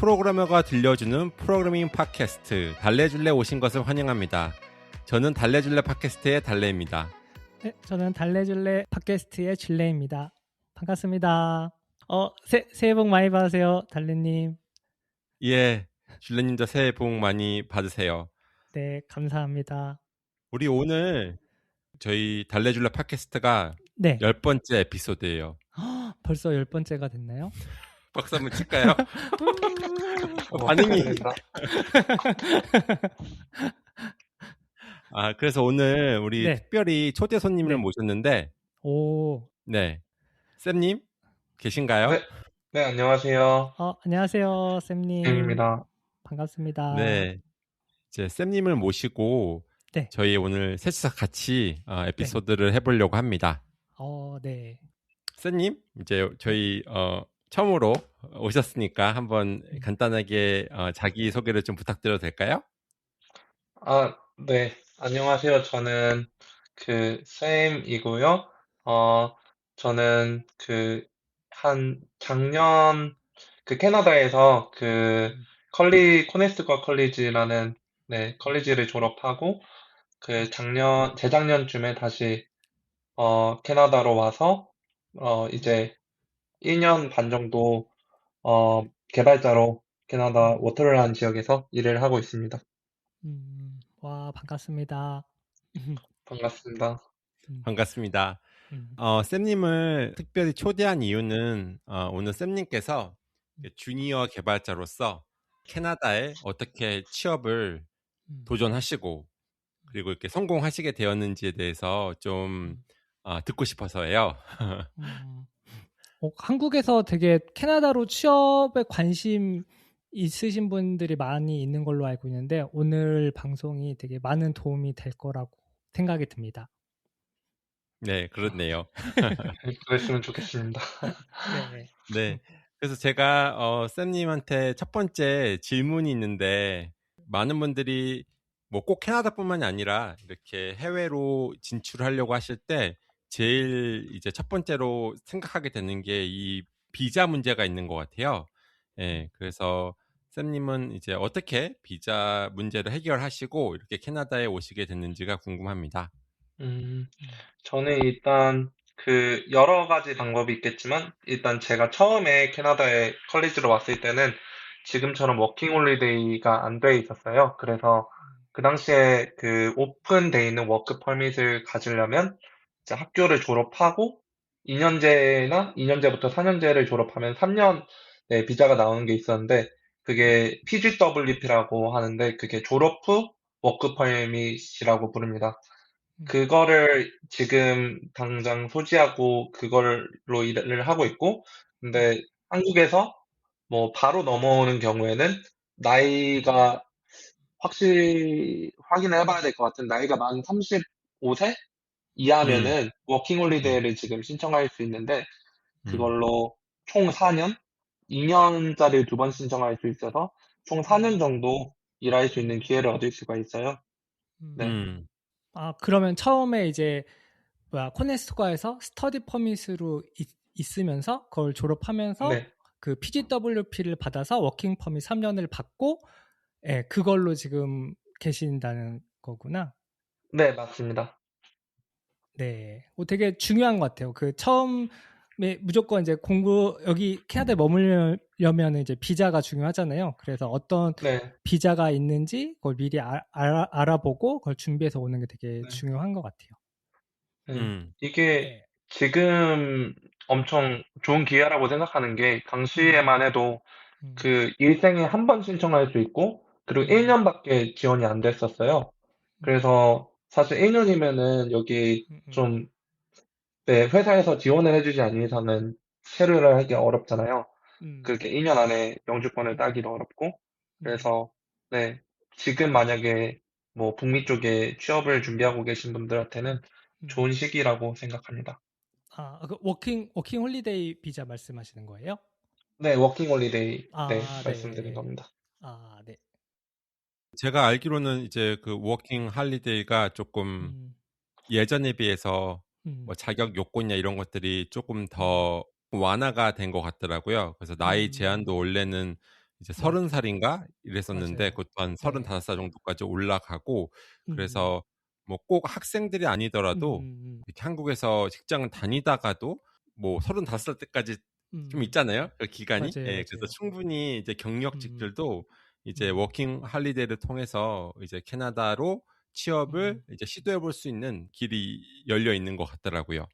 프로그래머가 들려주는 프로그래밍 팟캐스트 달래줄래 오신 것을 환영합니다. 저는 달래줄래 팟캐스트의 달래입니다. 네, 저는 달래줄래 팟캐스트의 줄래입니다. 반갑습니다. 새해 복 많이 받으세요, 달래님. 예, 줄래님도 새해 복 많이 받으세요. 네, 감사합니다. 우리 오늘 저희 달래줄래 팟캐스트가 네. 10번째 에피소드예요. 벌써 10번째가 됐나요? 박수 한번 칠까요? 반응이. 그래서 오늘 우리 네. 특별히 초대 손님을 네. 모셨는데, 네, 쌤님 계신가요? 네, 안녕하세요. 안녕하세요, 쌤님. 쌤입니다. 반갑습니다. 네, 이제 쌤님을 모시고 네. 저희 오늘 셋이서 같이 에피소드를 해보려고 합니다. 네. 쌤님, 이제 저희 처음으로 오셨으니까 한번 간단하게 자기 소개를 좀 부탁드려도 될까요? 네. 안녕하세요. 저는 쌤이고요. 저는 작년 캐나다에서 코네스트컷 컬리지라는 컬리지를 졸업하고 재작년쯤에 다시 캐나다로 와서 이제 1년 반 정도 개발자로 캐나다 워터를한 지역에서 일을 하고 있습니다. 와, 반갑습니다. 반갑습니다. 반갑습니다. 쌤님을 특별히 초대한 이유는 오늘 쌤님께서 주니어 개발자로서 캐나다에 어떻게 취업을 도전하시고 그리고 이렇게 성공하시게 되었는지에 대해서 좀 듣고 싶어서예요. 한국에서 되게 캐나다로 취업에 관심 있으신 분들이 많이 있는 걸로 알고 있는데 오늘 방송이 되게 많은 도움이 될 거라고 생각이 듭니다. 네, 그렇네요. 그랬으면 좋겠습니다. 네. 그래서 제가 쌤님한테 첫 번째 질문이 있는데 많은 분들이 뭐 꼭 캐나다뿐만이 아니라 이렇게 해외로 진출하려고 하실 때 제일 이제 첫 번째로 생각하게 되는 게 이 비자 문제가 있는 것 같아요. 예, 그래서 쌤님은 이제 어떻게 비자 문제를 해결하시고 이렇게 캐나다에 오시게 됐는지가 궁금합니다. 저는 일단 여러 가지 방법이 있겠지만 일단 제가 처음에 캐나다에 컬리지로 왔을 때는 지금처럼 워킹 홀리데이가 안 돼 있었어요. 그래서 그 당시에 오픈돼 있는 워크 퍼밋을 가지려면 이제 학교를 졸업하고 2년제나 2년제부터 4년제를 졸업하면 3년 비자가 나오는 게 있었는데 그게 PGWP라고 하는데 그게 졸업 후 워크 퍼밋이라고 부릅니다. 그거를 지금 당장 소지하고 그걸로 일을 하고 있고, 근데 한국에서 뭐 바로 넘어오는 경우에는 나이가 확실히 확인을 해봐야 될 것 같은 나이가 만 35세 이하면은 워킹 홀리데이를 지금 신청할 수 있는데 그걸로 총 4년, 2년짜리 2번 신청할 수 있어서 총 4년 정도 일할 수 있는 기회를 얻을 수가 있어요. 네. 그러면 처음에 이제 코네스트과에서 스터디 퍼밋으로 있으면서 그걸 졸업하면서 그 PGWP를 받아서 워킹 퍼밋 3년을 받고 그걸로 지금 계신다는 거구나. 네, 맞습니다. 네, 되게 중요한 것 같아요. 처음에 무조건 이제 여기 캐나다에 머물려면 이제 비자가 중요하잖아요. 그래서 어떤 비자가 있는지 그걸 미리 알아보고 그걸 준비해서 오는 게 되게 중요한 것 같아요. 이게 지금 엄청 좋은 기회라고 생각하는 게 당시에만 해도 일생에 한 번 신청할 수 있고 그리고 1년밖에 지원이 안 됐었어요. 그래서 사실 1년이면은 여기 좀 회사에서 지원을 해주지 않는 이상은 체류를 하기 어렵잖아요. 그렇게 2년 안에 영주권을 따기도 어렵고 그래서 지금 만약에 뭐 북미 쪽에 취업을 준비하고 계신 분들한테는 좋은 시기라고 생각합니다. 그 워킹 홀리데이 비자 말씀하시는 거예요? 네, 워킹 홀리데이 말씀드린 겁니다. 네. 제가 알기로는 이제 그 워킹 할리데이가 조금 예전에 비해서 뭐 자격 요건이나 이런 것들이 조금 더 완화가 된 것 같더라고요. 그래서 나이 제한도 원래는 이제 30살인가 이랬었는데 맞아요. 그것도 한 네. 35살 정도까지 올라가고 음. 그래서 뭐 꼭 학생들이 아니더라도 이렇게 한국에서 직장을 다니다가도 뭐 35살 때까지 좀 있잖아요. 그 기간이. 맞아요, 예, 그래서 맞아요. 충분히 이제 경력직들도 이제 음. 워킹 할리데이를 통해서 이제 캐나다로 취업을 이제 시도해 볼 수 있는 길이 열려 있는 것 같더라고요.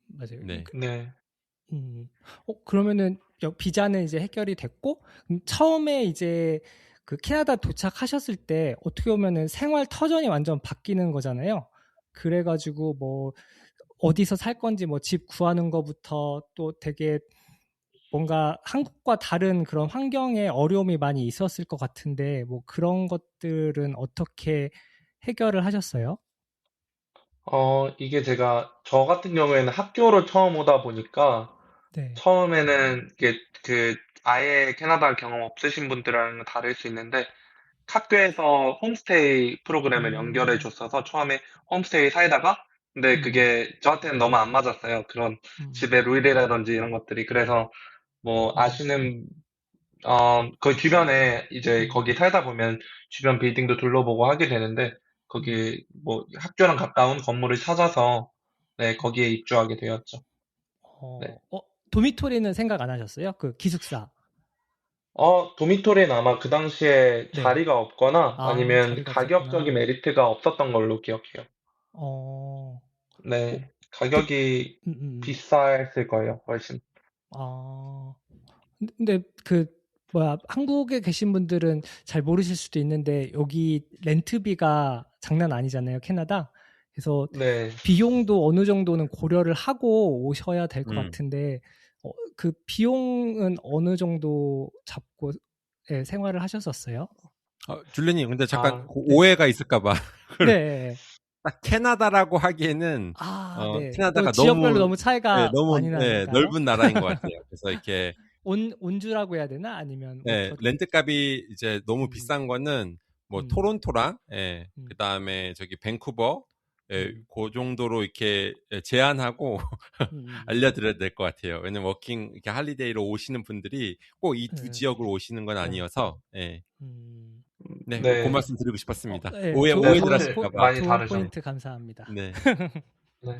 맞아요. 네. 네. 그러면은 비자는 이제 해결이 됐고, 처음에 이제 그 캐나다 도착하셨을 때 어떻게 보면은 생활 터전이 완전 바뀌는 거잖아요. 그래가지고 뭐 어디서 살 건지 뭐 집 구하는 거부터 또 되게 뭔가 한국과 다른 그런 환경에 어려움이 많이 있었을 것 같은데 뭐 그런 것들은 어떻게 해결을 하셨어요? 이게 저 같은 경우에는 학교를 처음 오다 보니까 네. 처음에는 이게 아예 캐나다 경험 없으신 분들이랑 다를 수 있는데 학교에서 홈스테이 프로그램을 연결해 줬어서 처음에 홈스테이 살다가 근데 그게 저한테는 너무 안 맞았어요. 그런 집의 룰이라든지 이런 것들이. 그래서 뭐 거기 주변에 이제 거기 살다 보면 주변 빌딩도 둘러보고 하게 되는데 거기 뭐 학교랑 가까운 건물을 찾아서 네, 거기에 입주하게 되었죠. 네. 도미토리는 생각 안 하셨어요? 그 기숙사. 도미토리는 아마 그 당시에 네. 자리가 없거나 아니면 자리가 가격적인 없었구나. 메리트가 없었던 걸로 기억해요. 어, 어, 네, 그, 가격이 음, 음. 비쌌을 거예요, 훨씬. 아, 근데 한국에 계신 분들은 잘 모르실 수도 있는데 여기 렌트비가 장난 아니잖아요, 캐나다. 그래서 네. 비용도 어느 정도는 고려를 하고 오셔야 될 것 음. 같은데 그 비용은 어느 정도 잡고 생활을 하셨었어요? 줄리님, 근데 잠깐 아, 네. 오해가 있을까봐. 네. 딱 캐나다라고 하기에는 네. 또 캐나다가 지역별로 너무 너무 차이가 많이 나니까요. 넓은 나라인 것 같아요. 그래서 이렇게 온주라고 해야 되나? 아니면 오터리? 렌트값이 이제 너무 음. 비싼 거는 뭐 음. 토론토랑 그다음에 저기 밴쿠버 그 정도로 이렇게 제한하고 알려드려야 될 것 같아요. 왜냐면 워킹 이렇게 할리데이로 오시는 분들이 꼭 이 두 지역으로 오시는 건 아니어서 네, 그 네. 말씀 드리고 싶었습니다. 네, 네, 오해들 사실 하실까봐. 많이 좋은 다르죠. 포인트 감사합니다. 네. 네.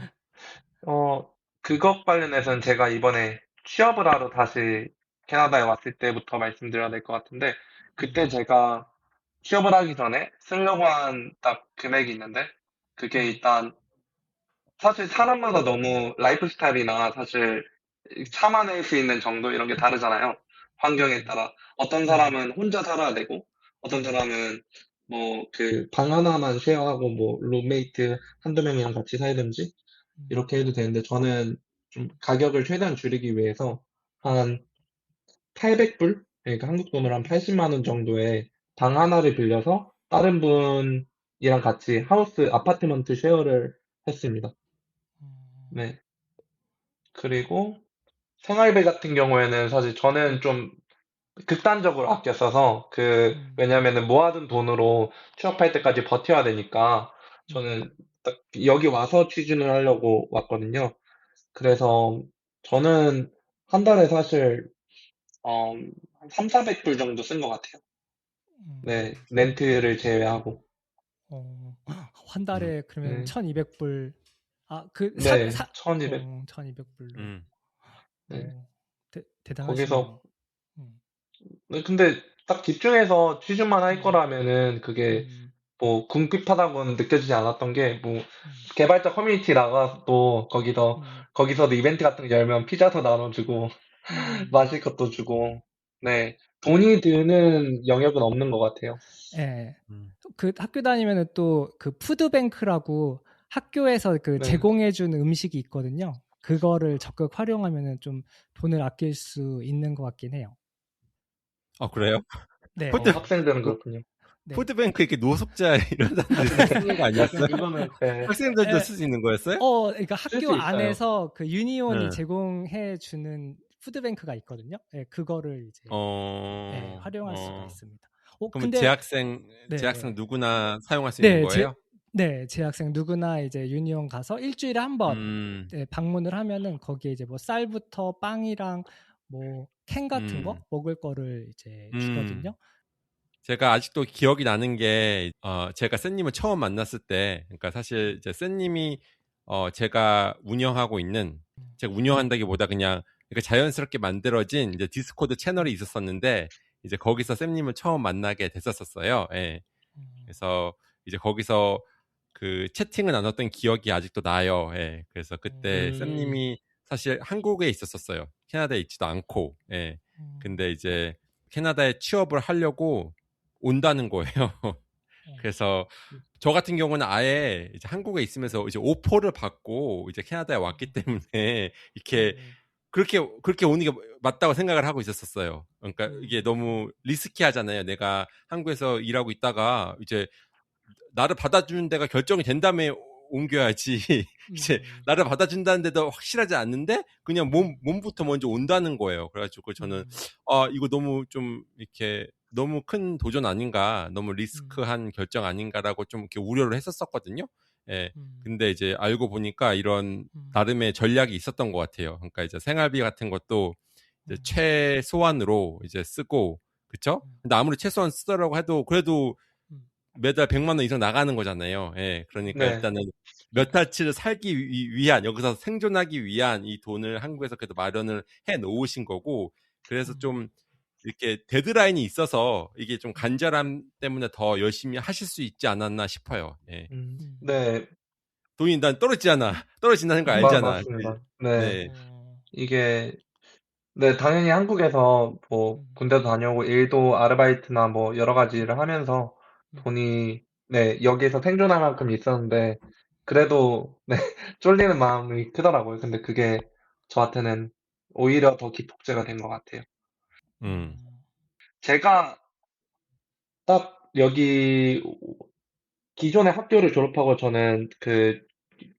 그것 관련해서는 제가 이번에 취업을 하러 다시 캐나다에 왔을 때부터 말씀드려야 될 것 같은데, 그때 제가 취업을 하기 전에 쓰려고 한 딱 금액이 있는데, 그게 일단 사실 사람마다 너무 라이프 스타일이나 사실 참아낼 수 있는 정도 이런 게 다르잖아요. 환경에 따라. 어떤 사람은 혼자 살아야 되고, 어떤 사람은 뭐 방 하나만 쉐어하고 뭐 룸메이트 한두 명이랑 같이 살든지 이렇게 해도 되는데 저는 좀 가격을 최대한 줄이기 위해서 한 800불? 그러니까 한국 돈으로 한 80만 원 정도의 방 하나를 빌려서 다른 분이랑 같이 아파트먼트 쉐어를 했습니다. 네. 그리고 생활비 같은 경우에는 사실 저는 좀 극단적으로 아껴 써서 왜냐면은 모아둔 돈으로 취업할 때까지 버텨야 되니까 저는 딱 여기 와서 취준을 하려고 왔거든요. 그래서 저는 한 달에 사실 한 3, 400불 정도 쓴 것 같아요. 네, 렌트를 제외하고. 한 달에 그러면 네, 1200불. 네, 1200. 1200불로. 네, 대단하시네요. 거기서 네, 근데 딱 집중해서 취준만 할 거라면은 그게 뭐 궁핍하다고는 느껴지지 않았던 게 뭐 개발자 커뮤니티 나가서 거기서도 이벤트 같은 거 열면 피자도 나눠주고 마실 것도 주고 네, 돈이 드는 영역은 없는 것 같아요. 예. 그 학교 다니면은 또 그 푸드뱅크라고 학교에서 네. 제공해주는 음식이 있거든요. 그거를 적극 활용하면은 좀 돈을 아낄 수 있는 것 같긴 해요. 그래요? 네. 학생들은 그렇군요. 네. 푸드뱅크 이렇게 노숙자 이런 사람들이 쓰는 거 아니었어요? 이거는 학생들도 쓸 수 있는 거였어요? 그러니까 쓸 학교 수 있어요. 안에서 그 유니온이 네. 제공해주는 푸드뱅크가 있거든요. 네, 그거를 이제 활용할 수가 있습니다. 그럼 근데 재학생 누구나 사용할 수 있는 거예요? 재학생 누구나 이제 유니온 가서 일주일에 한 번 방문을 하면은 거기에 이제 뭐 쌀부터 빵이랑 뭐 캔 같은 거 음, 먹을 거를 이제 음. 주거든요. 제가 아직도 기억이 나는 게, 제가 쌤님을 처음 만났을 때, 그러니까 사실 이제 쌤님이, 제가 운영하고 있는, 제가 운영한다기보다 그냥, 그러니까 자연스럽게 만들어진 이제 디스코드 채널이 있었었는데, 이제 거기서 쌤님을 처음 만나게 됐었어요. 예. 그래서 이제 거기서 그 채팅을 나눴던 기억이 아직도 나요. 예. 그래서 그때 음, 쌤님이 사실 한국에 있었었어요. 캐나다에 있지도 않고. 예. 근데 이제 캐나다에 취업을 하려고 온다는 거예요. 그래서 저 같은 경우는 아예 이제 한국에 있으면서 이제 오퍼를 받고 이제 캐나다에 왔기 때문에 이렇게 그렇게 오는 게 맞다고 생각을 하고 있었어요. 그러니까 이게 너무 리스키하잖아요. 내가 한국에서 일하고 있다가 이제 나를 받아주는 데가 결정이 된 다음에 옮겨야지. 이제 나를 받아준다는 데도 확실하지 않는데 그냥 몸부터 먼저 온다는 거예요. 그래가지고 저는 이거 너무 좀 이렇게 너무 큰 도전 아닌가, 너무 리스크한 결정 아닌가라고 좀 이렇게 우려를 했었거든요. 예. 근데 이제 알고 보니까 이런 나름의 전략이 있었던 것 같아요. 그러니까 이제 생활비 같은 것도 이제 최소한으로 이제 쓰고, 그쵸? 근데 아무리 최소한 쓰더라고 해도 그래도 매달 100만 원 이상 나가는 거잖아요. 예. 그러니까 네. 일단은 몇 달치를 살기 위한, 여기서 생존하기 위한 이 돈을 한국에서 그래도 마련을 해 놓으신 거고, 그래서 좀 이렇게 데드라인이 있어서 이게 좀 간절함 때문에 더 열심히 하실 수 있지 않았나 싶어요. 예. 네, 돈이 난 떨어지잖아. 떨어진다는 거 알잖아. 맞습니다. 네, 네. 이게, 네, 당연히 한국에서 뭐 군대도 다녀오고 일도 아르바이트나 뭐 여러 가지 일을 하면서 돈이, 네, 여기에서 생존할 만큼 있었는데, 그래도, 네, 쫄리는 마음이 크더라고요. 근데 그게 저한테는 오히려 더 기폭제가 된 것 같아요. 음. 제가 딱 여기 기존의 학교를 졸업하고 저는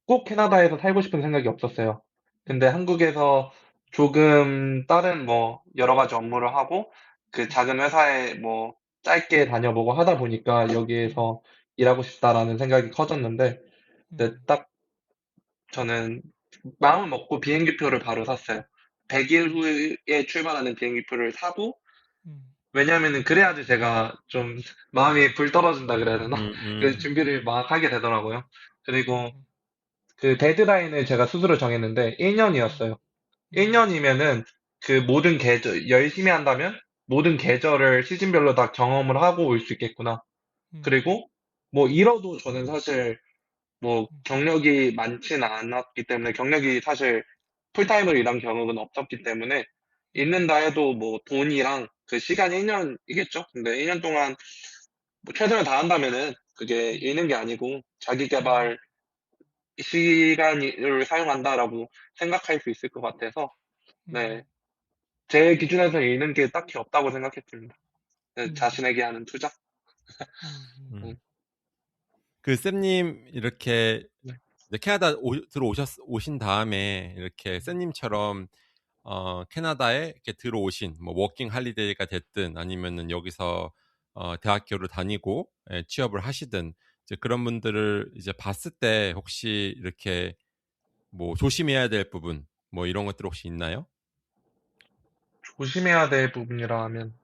꼭 캐나다에서 살고 싶은 생각이 없었어요. 근데 한국에서 조금 다른 뭐 여러 가지 업무를 하고 그 작은 회사에 뭐 짧게 다녀보고 하다 보니까 여기에서 일하고 싶다라는 생각이 커졌는데, 근데 딱 저는 마음을 먹고 비행기표를 바로 샀어요. 100일 후에 출발하는 비행기표를 사고, 왜냐하면은 그래야지 제가 좀 마음이 불 떨어진다 그래야 되나? 음, 그래서 음, 준비를 막 하게 되더라고요. 그리고 그 데드라인을 제가 스스로 정했는데 1년이었어요. 1년이면은 그 모든 계절, 열심히 한다면 모든 계절을 시즌별로 다 경험을 하고 올 수 있겠구나. 그리고 뭐 잃어도 저는 사실 뭐 경력이 많지는 않았기 때문에 경력이 사실 풀타임으로 일한 경험은 없었기 때문에 잃는다 해도 뭐 돈이랑 그 시간이 1년이겠죠. 근데 1년 동안 뭐 최선을 다한다면은 그게 잃는 게 아니고 자기 개발 시간을 사용한다라고 생각할 수 있을 것 같아서, 네. 제 기준에서 잃는 게 딱히 없다고 생각했습니다. 네, 자신에게 하는 투자? 네. 음. 그 쌤님 이렇게 네. 이제 캐나다 오신 다음에 이렇게 쌤님처럼 캐나다에 이렇게 들어오신 뭐 워킹 할리데이가 됐든 아니면은 여기서 대학교를 다니고 취업을 하시든 이제 그런 분들을 이제 봤을 때 혹시 이렇게 뭐 조심해야 될 부분 뭐 이런 것들 혹시 있나요? 조심해야 될 부분이라 하면,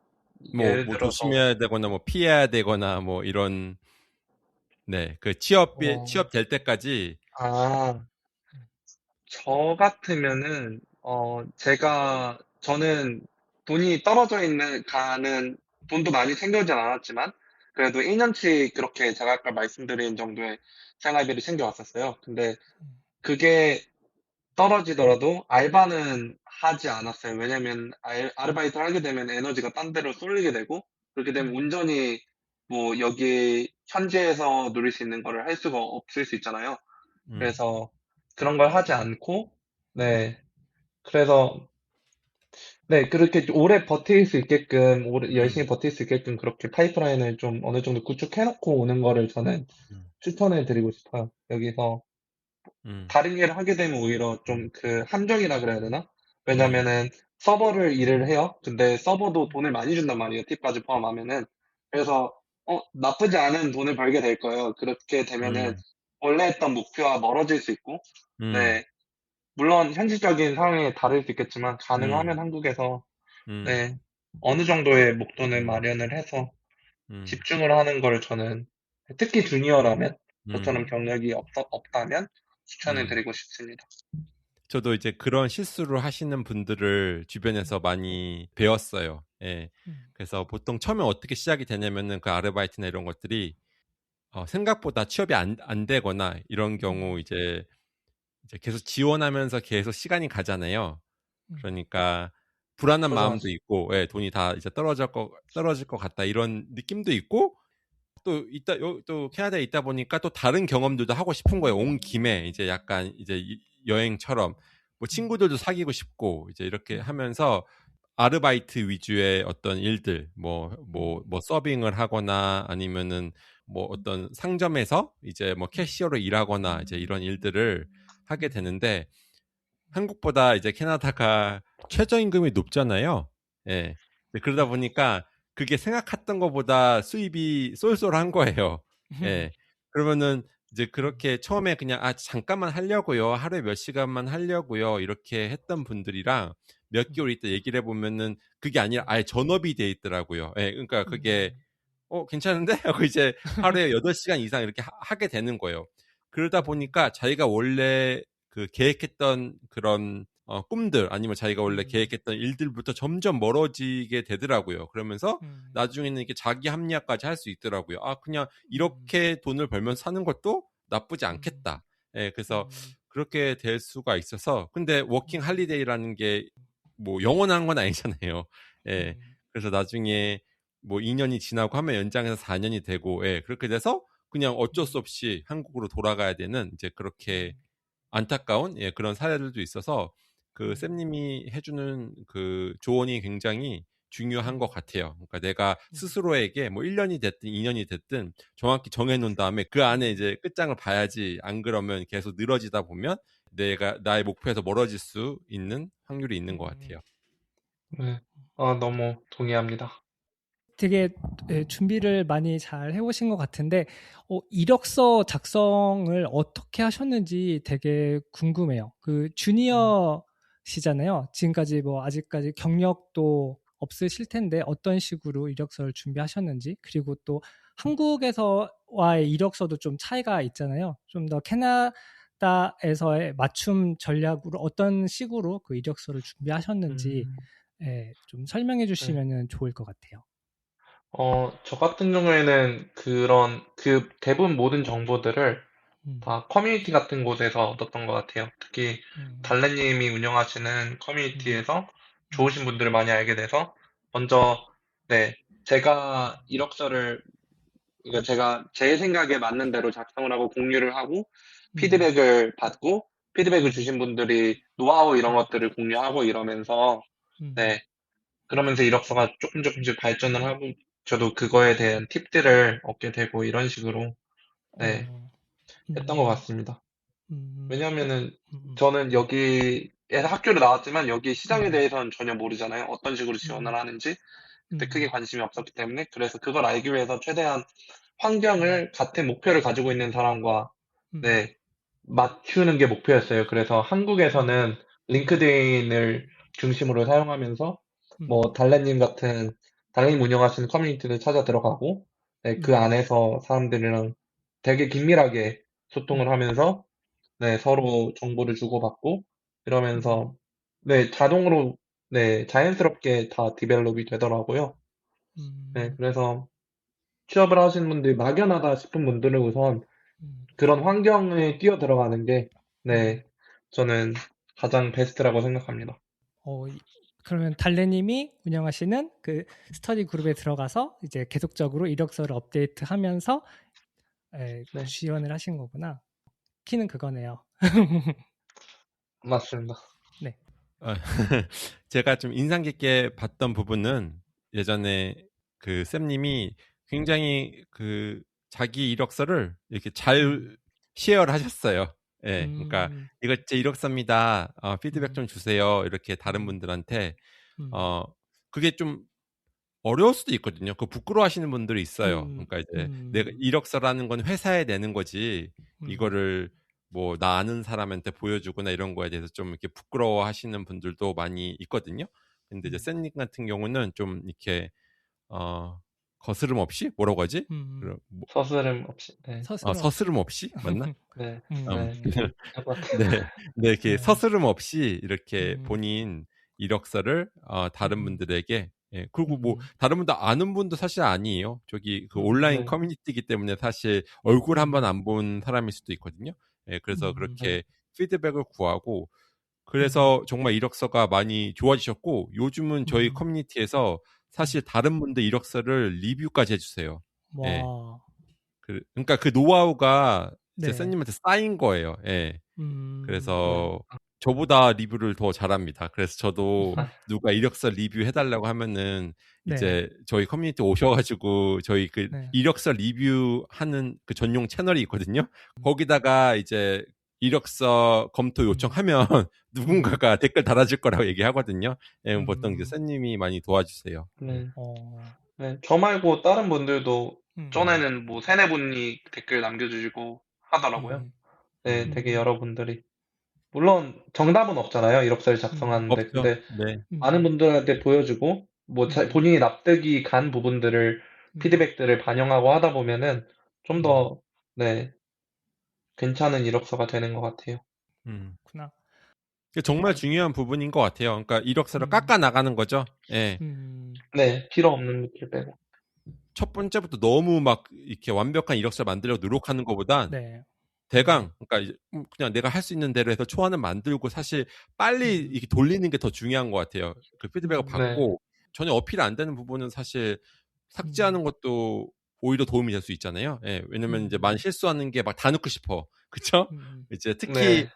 예를 뭐 들어서, 조심해야 되거나 뭐 피해야 되거나 뭐 이런 네, 그 어, 취업 될 때까지 아, 저 같으면은, 저는 돈이 떨어져 가는, 돈도 많이 챙겨오진 않았지만, 그래도 1년치 그렇게 제가 아까 말씀드린 정도의 생활비를 챙겨왔었어요. 근데 그게 떨어지더라도 알바는 하지 않았어요. 왜냐면 아르바이트를 하게 되면 에너지가 딴 데로 쏠리게 되고, 그렇게 되면 온전히 뭐 여기 현지에서 누릴 수 있는 거를 할 수가 없을 수 있잖아요. 음, 그래서 그런 걸 하지 않고, 네. 그래서, 네, 그렇게 오래 버틸 수 있게끔, 오래, 열심히 음, 버틸 수 있게끔 그렇게 파이프라인을 좀 어느 정도 구축해놓고 오는 거를 저는 음, 추천해 드리고 싶어요. 여기서 음, 다른 일을 하게 되면 오히려 좀 그 함정이라 그래야 되나? 음, 왜냐면은 서버를 일을 해요. 근데 서버도 돈을 많이 준단 말이에요. 팁까지 포함하면은. 그래서, 나쁘지 않은 돈을 벌게 될 거예요. 그렇게 되면은 음, 원래 했던 목표와 멀어질 수 있고, 음, 네. 물론 현실적인 상황에 다를 수 있겠지만 가능하면 음, 한국에서 음, 네, 어느 정도의 목돈을 마련을 해서 음, 집중을 하는 걸 저는 특히 주니어라면 저처럼 음, 경력이 없다면 추천을 음. 드리고 싶습니다. 저도 이제 그런 실수를 하시는 분들을 주변에서 많이 배웠어요. 예. 음, 그래서 보통 처음에 어떻게 시작이 되냐면은 그 아르바이트나 이런 것들이 생각보다 취업이 안 되거나 이런 경우 이제 계속 지원하면서 계속 시간이 가잖아요. 음, 그러니까 불안한 맞아, 마음도 맞아. 있고, 예, 돈이 다 이제 떨어질 것 같다 이런 느낌도 있고, 또 캐나다에 있다 보니까 또 다른 경험들도 하고 싶은 거예요. 온 김에 이제 약간 이제 여행처럼 뭐 음, 친구들도 사귀고 싶고 이제 이렇게 음, 하면서 아르바이트 위주의 어떤 일들, 음, 뭐 서빙을 하거나 아니면은 뭐 어떤 상점에서 이제 뭐 음, 캐시어로 일하거나 이제 이런 일들을 하게 음, 되는데 한국보다 이제 캐나다가 최저임금이 높잖아요. 예. 그러다 네. 보니까 그게 생각했던 것보다 수입이 쏠쏠한 거예요. 예. 그러면은 이제 그렇게 처음에 그냥 잠깐만 하려고요. 하루에 몇 시간만 하려고요. 이렇게 했던 분들이랑 몇 개월 있다 얘기를 해보면은 그게 아니라 아예 전업이 돼 있더라고요. 예. 그러니까 그게 괜찮은데? 하고 이제 하루에 8시간 이상 이렇게 하게 되는 거예요. 그러다 보니까 자기가 원래 그 계획했던 그런 꿈들 아니면 자기가 원래 계획했던 일들부터 점점 멀어지게 되더라고요. 그러면서 나중에는 이렇게 자기 합리화까지 할 수 있더라고요. 그냥 이렇게 돈을 벌면서 사는 것도 나쁘지 않겠다. 예, 그래서 그렇게 될 수가 있어서 근데 워킹 할리데이라는 게 뭐 영원한 건 아니잖아요. 예. 그래서 나중에 뭐 2년이 지나고 하면 연장해서 4년이 되고, 예, 그렇게 돼서 그냥 어쩔 수 없이 한국으로 돌아가야 되는 이제 그렇게 안타까운 예, 그런 사례들도 있어서 그 쌤님이 해주는 그 조언이 굉장히 중요한 것 같아요. 그러니까 내가 스스로에게 뭐 1년이 됐든 2년이 됐든 정확히 정해놓은 다음에 그 안에 이제 끝장을 봐야지 안 그러면 계속 늘어지다 보면 내가 나의 목표에서 멀어질 수 있는 확률이 있는 것 같아요. 네. 너무 동의합니다. 되게 준비를 많이 잘 해오신 것 같은데 이력서 작성을 어떻게 하셨는지 되게 궁금해요. 그 음, 주니어시잖아요. 지금까지 뭐 아직까지 경력도 없으실 텐데 어떤 식으로 이력서를 준비하셨는지 그리고 또 한국에서와의 이력서도 좀 차이가 있잖아요. 좀 더 캐나다에서의 맞춤 전략으로 어떤 식으로 그 이력서를 준비하셨는지 음, 좀 설명해 네. 주시면 좋을 것 같아요. 저 같은 경우에는 대부분 모든 정보들을 음, 다 커뮤니티 같은 곳에서 얻었던 것 같아요. 특히 음, 달래님이 운영하시는 음, 커뮤니티에서 음, 좋으신 분들을 많이 알게 돼서 먼저 네, 제가 이력서를 그러니까 제가 제 생각에 맞는 대로 작성을 하고 공유를 하고 음, 피드백을 받고 피드백을 주신 분들이 노하우 이런 음, 것들을 공유하고 이러면서 음, 네, 그러면서 이력서가 조금 조금씩 발전을 하고 저도 그거에 대한 팁들을 얻게 되고 이런 식으로 네, 어, 했던 것 음, 같습니다. 어, 왜냐면은 음, 저는 여기에서 학교를 나왔지만 여기 시장에 음, 대해서는 전혀 모르잖아요. 어떤 식으로 지원을 음, 하는지 그때 크게 음, 관심이 없었기 때문에 그래서 그걸 알기 위해서 최대한 음, 환경을 같은 목표를 가지고 있는 사람과 음, 네, 맞추는 게 목표였어요. 그래서 음, 한국에서는 링크드인을 중심으로 사용하면서 음, 뭐 달래님 운영하시는 커뮤니티를 찾아 들어가고 네, 그 음, 안에서 사람들이랑 되게 긴밀하게 소통을 음, 하면서 네, 음, 서로 정보를 주고받고 음, 이러면서 네, 자동으로 네, 자연스럽게 다 디벨롭이 되더라고요. 네, 음, 그래서 취업을 하시는 분들이 막연하다 싶은 분들은 우선 음, 그런 환경에 뛰어 들어가는 게, 음. 네, 저는 가장 베스트라고 생각합니다. 어, 그러면 달래님이 운영하시는 그 스터디 그룹에 들어가서 이제 계속적으로 이력서를 업데이트하면서 네, 지원을 하신 거구나. 키는 그거네요. 맞습니다. 네. 어, 제가 좀 인상 깊게 봤던 부분은 예전에 그 쌤님이 굉장히 그 자기 이력서를 이렇게 음, 잘 시ェ어를 하셨어요. 예, 그러니까 음, 이거 제 이력서입니다. 피드백 음, 좀 주세요. 이렇게 다른 음, 분들한테 음, 어, 그게 좀 어려울 수도 있거든요. 그 부끄러워하시는 분들이 있어요. 음, 그러니까 이제 내가 음, 이력서라는 건 회사에 내는 거지 음, 이거를 뭐 나 아는 사람한테 보여주거나 이런 거에 대해서 좀 이렇게 부끄러워하시는 분들도 많이 있거든요. 근데 이제 샌님 같은 경우는 좀 이렇게 거스름 없이 뭐라고 하지? 서스름 없이. 네. 서스름 없이 맞나? 네. 음. 네. 할 것 같아요. 네, 네, 이렇게 네. 서스름 없이 이렇게 본인 이력서를 다른 분들에게 그리고 뭐 다른 분도 아는 분도 사실 아니에요. 저기 그 온라인 네. 커뮤니티이기 때문에 사실 얼굴 한번 안 본 사람일 수도 있거든요. 그래서 그렇게 피드백을 구하고 그래서 정말 이력서가 많이 좋아지셨고 요즘은 저희 커뮤니티에서 사실 다른 분들 이력서를 리뷰까지 해주세요. 예. 와. 그러니까 그 노하우가 제 네. 쌤님한테 쌓인 거예요. 예. 그래서 네. 저보다 리뷰를 더 잘합니다. 그래서 저도 누가 이력서 리뷰 해달라고 하면은 네. 이제 저희 커뮤니티 오셔가지고 저희 그 네. 이력서 리뷰하는 그 전용 채널이 있거든요. 거기다가 이제 이력서 검토 요청하면 누군가가 댓글 달아줄 거라고 얘기하거든요. 예, 보통 이제 쌤님이 많이 도와주세요. 네. 네. 저 말고 다른 분들도 전에는 뭐 세네 분이 댓글 남겨주시고 하더라고요. 네, 되게 여러분들이. 물론 정답은 없잖아요. 이력서를 작성하는데. 없죠. 근데 네. 많은 분들한테 보여주고 뭐 본인이 납득이 간 부분들을 피드백들을 반영하고 하다 보면은 좀 더 네, 괜찮은 이력서가 되는 것 같아요. 그렇구나. 정말 중요한 부분인 것 같아요. 그러니까 이력서를 깎아 나가는 거죠. 예. 네, 필요 없는 것들 빼고. 첫 번째부터 너무 막 이렇게 완벽한 이력서를 만들려고 노력하는 것보단 네. 대강, 그러니까 이제 그냥 내가 할 수 있는 대로 해서 초안을 만들고 사실 빨리 이렇게 돌리는 게 더 중요한 것 같아요. 그 피드백을 네. 받고 전혀 어필 안 되는 부분은 사실 삭제하는 것도 오히려 도움이 될 수 있잖아요. 예, 왜냐면 이제 많이 실수하는 게 막 다 넣고 싶어. 그쵸? 이제 특히 네.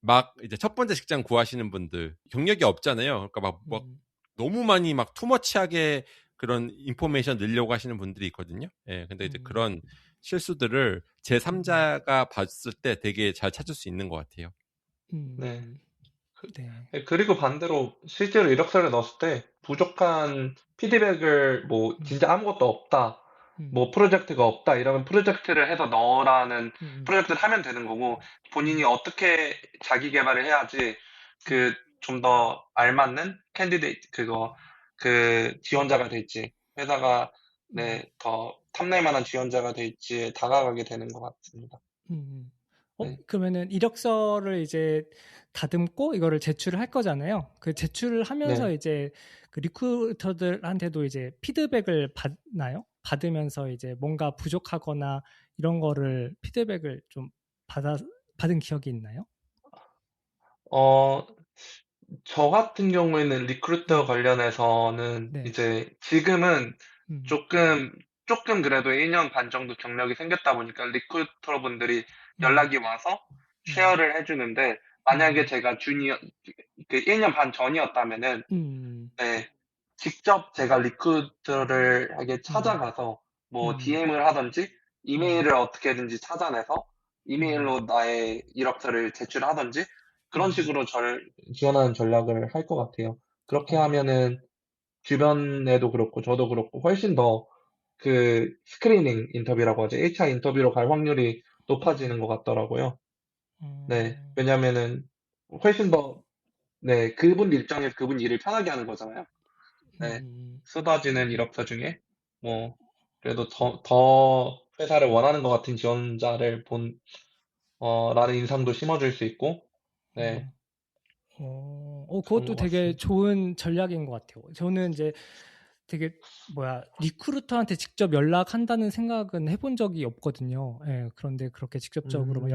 막 이제 첫 번째 직장 구하시는 분들 경력이 없잖아요. 그러니까 막 너무 많이 막 투머치하게 그런 인포메이션 넣으려고 하시는 분들이 있거든요. 예, 근데 이제 그런 실수들을 제3자가 봤을 때 되게 잘 찾을 수 있는 것 같아요. 네. 네. 그리고 반대로 실제로 이력서를 넣었을 때 부족한 피드백을 뭐 진짜 아무것도 없다, 뭐 프로젝트가 없다 이러면 프로젝트를 해서 넣으라는 프로젝트를 하면 되는 거고 본인이 어떻게 자기 개발을 해야지 그 좀 더 알맞는 캔디데이트 그 지원자가 될지 회사가 네, 더 탐낼 만한 지원자가 될지에 다가가게 되는 것 같습니다. 네. 그러면은 이력서를 이제 다듬고 이거를 제출을 할 거잖아요. 그 제출을 하면서 네. 이제 그 리크루터들한테도 이제 피드백을 받나요? 받으면서 이제 뭔가 부족하거나 이런 거를 피드백을 좀 받은 기억이 있나요? 저 같은 경우에는 리크루터 관련해서는 네. 이제 지금은 조금 그래도 1년 반 정도 경력이 생겼다 보니까 리크루터 분들이 연락이 와서 쉐어를 해주는데 만약에 제가 그 1년 반 전이었다면은 네, 직접 제가 리크루터를에게 찾아가서 뭐 DM을 하든지 이메일을 어떻게든지 찾아내서 이메일로 나의 이력서를 제출하든지 그런 식으로 저를 지원하는 전략을 할 것 같아요. 그렇게 하면은 주변에도 그렇고 저도 그렇고 훨씬 더 그 스크리닝 인터뷰라고 하죠. 1차 인터뷰로 갈 확률이 높아지는 것 같더라고요. 네, 왜냐면은 훨씬 더 네, 그분 입장에서 그분 일을 편하게 하는 거잖아요. 네, 쏟아지는 이력서 중에 뭐 그래도 더 회사를 원하는 것 같은 지원자를 라는 인상도 심어줄 수 있고 네, 좋은 그것도 것 되게 같습니다. 좋은 전략인 것 같아요. 저는 이제 되게 리크루터한테 직접 연락한다는 생각은 해본 적이 없거든요. 예, 그런데 그렇게 직접적으로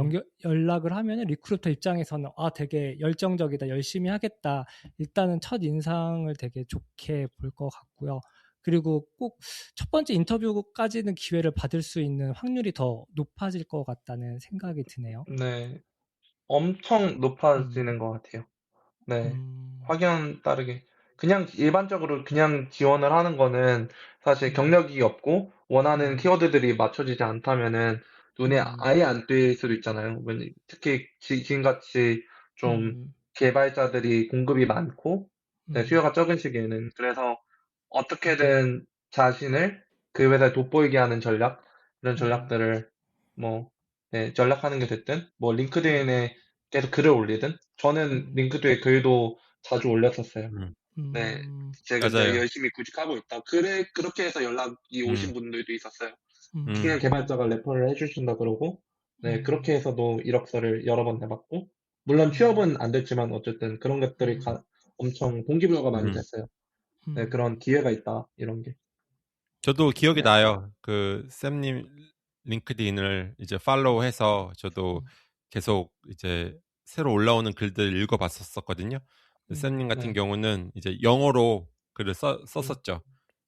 연락을 하면 리크루터 입장에서는 되게 열정적이다, 열심히 하겠다. 일단은 첫 인상을 되게 좋게 볼 것 같고요. 그리고 꼭 첫 번째 인터뷰까지는 기회를 받을 수 있는 확률이 더 높아질 것 같다는 생각이 드네요. 네, 엄청 높아지는 것 같아요. 네, 확연 따르게. 그냥 일반적으로 그냥 지원을 하는 거는 사실 경력이 없고 원하는 키워드들이 맞춰지지 않다면은 눈에 아예 안 띌 수도 있잖아요. 특히 지금같이 좀 개발자들이 공급이 많고 네, 수요가 적은 시기에는. 그래서 어떻게든 자신을 그 회사에 돋보이게 하는 전략, 이런 전략들을 뭐 네, 연락하는 게 됐든, 뭐 링크드인에 계속 글을 올리든, 저는 링크드에 글도 자주 올렸었어요. 네, 제가 이제 맞아요. 열심히 구직하고 있다. 그래, 그렇게 해서 연락이 오신 음, 분들도 있었어요. 음, 중요한 개발자가 레퍼를 해주신다 그러고, 네, 그렇게 해서도 이력서를 여러 번 내봤고, 물론 취업은 안 됐지만 어쨌든 그런 것들이 엄청 동기부여가 많이 음. 됐어요. 네, 그런 기회가 있다, 이런 게. 저도 기억이 네, 나요. 그 쌤님 링크드인을 이제 팔로우해서 저도 계속 이제 새로 올라오는 글들 읽어봤었거든요. 쌤님 같은 네, 경우는 이제 영어로 글을 썼었죠.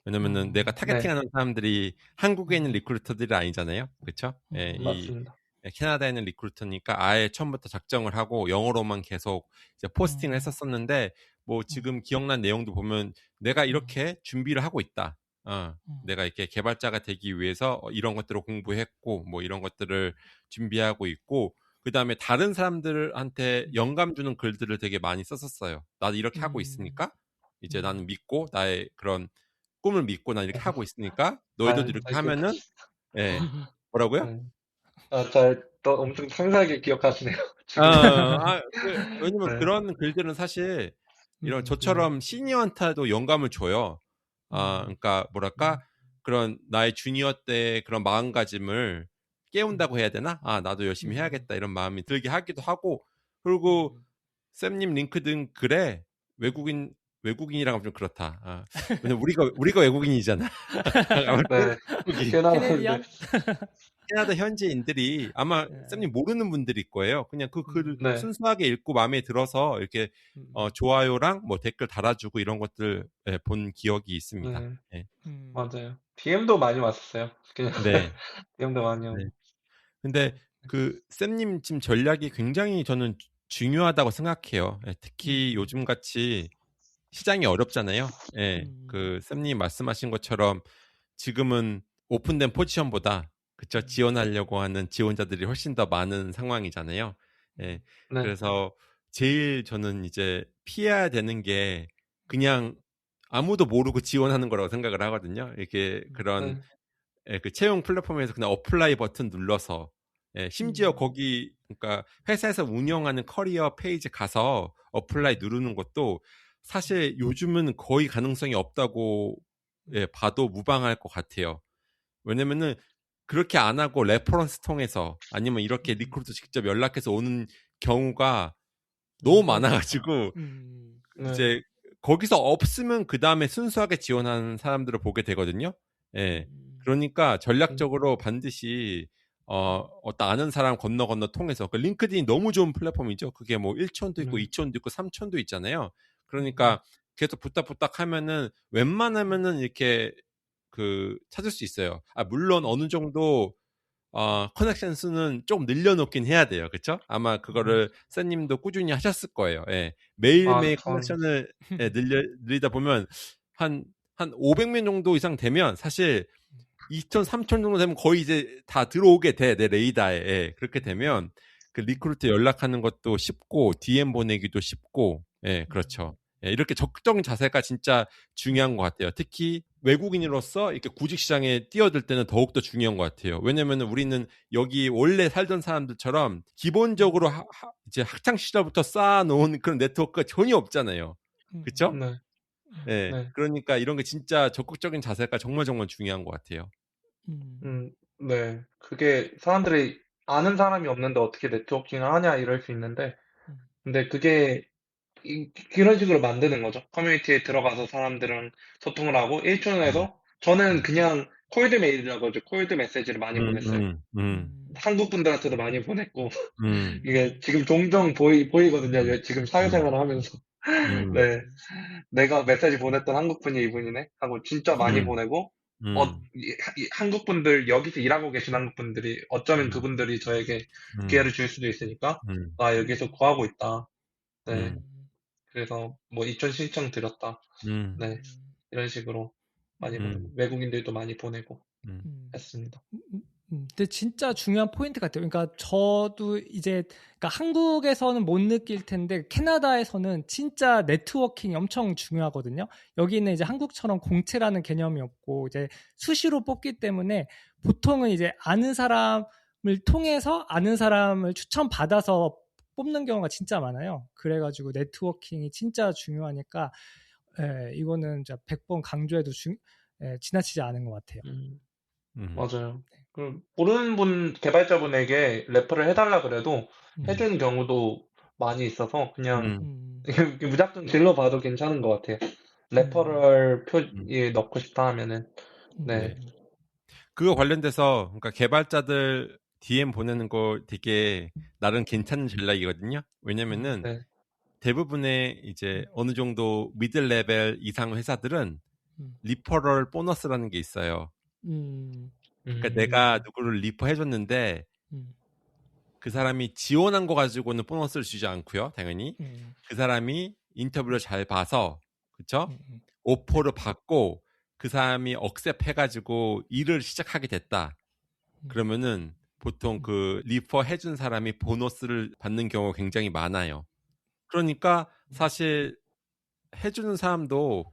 왜냐면은 내가 네, 타겟팅하는 사람들이 한국에 있는 리크루터들이 아니잖아요. 그렇죠? 예, 이 맞습니다. 캐나다에 있는 리크루터니까 아예 처음부터 작정을 하고 영어로만 계속 이제 포스팅을 했었었는데 뭐 지금 기억난 내용도 보면 내가 이렇게 준비를 하고 있다. 내가 이렇게 개발자가 되기 위해서 이런 것들을 공부했고 뭐 이런 것들을 준비하고 있고 그 다음에 다른 사람들한테 영감 주는 글들을 되게 많이 썼었어요. 나도 이렇게 하고 있으니까 이제 나는 믿고 나의 그런 꿈을 믿고 난 이렇게 하고 있으니까 너희들도 이렇게 하면은 예 뭐라고요? 네. 또 엄청 상세하게 기억하시네요, 지금. 왜냐면 네, 그런 글들은 사실 이런 저처럼 시니어한테도 영감을 줘요. 그러니까 뭐랄까 그런 나의 주니어 때 그런 마음가짐을 깨운다고 해야 되나? 나도 열심히 해야겠다 이런 마음이 들게 하기도 하고 그리고 쌤님 링크드인 글에 외국인이라고 하면 좀 그렇다. 왜냐면 우리가 외국인이잖아. 네, 외국인. 캐나다인데, 캐네디언? 캐나다 현지인들이 아마 쌤님 모르는 분들일 거예요. 그냥 그 글 네, 순수하게 읽고 마음에 들어서 이렇게 좋아요랑 뭐 댓글 달아주고 이런 것들 본 기억이 있습니다. 네, 네. 맞아요. DM도 많이 왔었어요. 그냥, 네. DM도 많이 네. 오고. 근데 그 쌤님 지금 전략이 굉장히 저는 중요하다고 생각해요. 특히 요즘 같이 시장이 어렵잖아요. 예. 그 쌤님 말씀하신 것처럼 지금은 오픈된 포지션보다 그쵸 지원하려고 하는 지원자들이 훨씬 더 많은 상황이잖아요. 예. 네, 그래서 제일 저는 이제 피해야 되는 게 그냥 아무도 모르고 지원하는 거라고 생각을 하거든요. 이렇게 그런 네, 그 채용 플랫폼에서 그냥 어플라이 버튼 눌러서 심지어 거기 그러니까 회사에서 운영하는 커리어 페이지 가서 어플라이 누르는 것도 사실 요즘은 거의 가능성이 없다고 봐도 무방할 것 같아요. 왜냐면은 그렇게 안 하고 레퍼런스 통해서 아니면 이렇게 리크루터 직접 연락해서 오는 경우가 너무 많아가지고 네, 이제 거기서 없으면 그 다음에 순수하게 지원하는 사람들을 보게 되거든요. 예. 그러니까 전략적으로 반드시 어떤 아는 사람 건너 통해서 그 링크드인 너무 좋은 플랫폼이죠. 그게 뭐 1촌도 있고 2촌도 있고 3촌도 있잖아요. 그러니까 계속 부탁 하면은 웬만하면은 이렇게 그 찾을 수 있어요. 물론 어느 정도 커넥션 수는 조금 늘려놓긴 해야 돼요. 그쵸? 아마 그거를 쌤님도 꾸준히 하셨을 거예요. 예. 매일매일 전, 커넥션을 늘리다 보면 한 500명 정도 이상 되면 사실 2천, 3천 정도 되면 거의 이제 다 들어오게 돼. 내 레이더에. 예. 그렇게 되면 그 리크루트 연락하는 것도 쉽고 DM 보내기도 쉽고 예, 그렇죠. 예, 이렇게 적극적인 자세가 진짜 중요한 것 같아요. 특히 외국인으로서 이렇게 구직 시장에 뛰어들 때는 더욱더 중요한 것 같아요. 왜냐면 우리는 여기 원래 살던 사람들처럼 기본적으로 이제 학창 시절부터 쌓아놓은 그런 네트워크가 전혀 없잖아요. 그렇죠? 네, 예. 네, 그러니까 이런 게 진짜 적극적인 자세가 정말 중요한 것 같아요. 네. 그게 사람들이 아는 사람이 없는데 어떻게 네트워킹을 하냐 이럴 수 있는데, 근데 그게 그런 식으로 만드는 거죠. 커뮤니티에 들어가서 사람들은 소통을 하고, 음, 1촌에서 저는 그냥 콜드 메일이라고 하죠. 콜드 메시지를 많이 음, 보냈어요. 음, 한국 분들한테도 많이 보냈고, 음, 이게 지금 종종 보이거든요. 지금 음, 사회생활을 하면서. 음, 네. 내가 메시지 보냈던 한국 분이 이분이네? 하고 진짜 많이 음, 보내고, 음, 이 한국 분들, 여기서 일하고 계신 한국 분들이 어쩌면 음, 그분들이 저에게 음, 기회를 줄 수도 있으니까, 음, 나 여기서 구하고 있다. 네. 음, 그래서 뭐 이촌 신청 드렸다. 음, 네. 이런 식으로 많이 보내고, 음, 외국인들도 많이 보내고 음, 했습니다. 근데 진짜 중요한 포인트 같아요. 그러니까 저도 이제 그러니까 한국에서는 못 느낄 텐데 캐나다에서는 진짜 네트워킹이 엄청 중요하거든요. 여기는 이제 한국처럼 공채라는 개념이 없고 이제 수시로 뽑기 때문에 보통은 이제 아는 사람을 통해서 아는 사람을 추천받아서 뽑는 경우가 진짜 많아요. 그래가지고 네트워킹이 진짜 중요하니까 이거는 100번 강조해도 지나치지 않은 것 같아요. 맞아요. 모르는 분, 개발자분에게 레퍼를 해달라 그래도 해주는 경우도 많이 있어서 그냥 무작정 질러봐도 괜찮은 것 같아요. 레퍼럴 표에 넣고 싶다 하면은. 네. 그거 관련돼서 그러니까 개발자들 DM 보내는 거 되게 나름 괜찮은 전략이거든요. 왜냐면은 네. 대부분의 이제 어느 정도 미들 레벨 이상 회사들은 리퍼럴 보너스라는 게 있어요. 그러니까 내가 누구를 리퍼 해줬는데 그 사람이 지원한 거 가지고는 보너스를 주지 않고요. 당연히 그 사람이 인터뷰를 잘 봐서 그쵸? 오퍼를 받고 그 사람이 억셉 해가지고 일을 시작하게 됐다. 그러면은 보통 그 리퍼 해준 사람이 보너스를 받는 경우가 굉장히 많아요. 그러니까 사실 해주는 사람도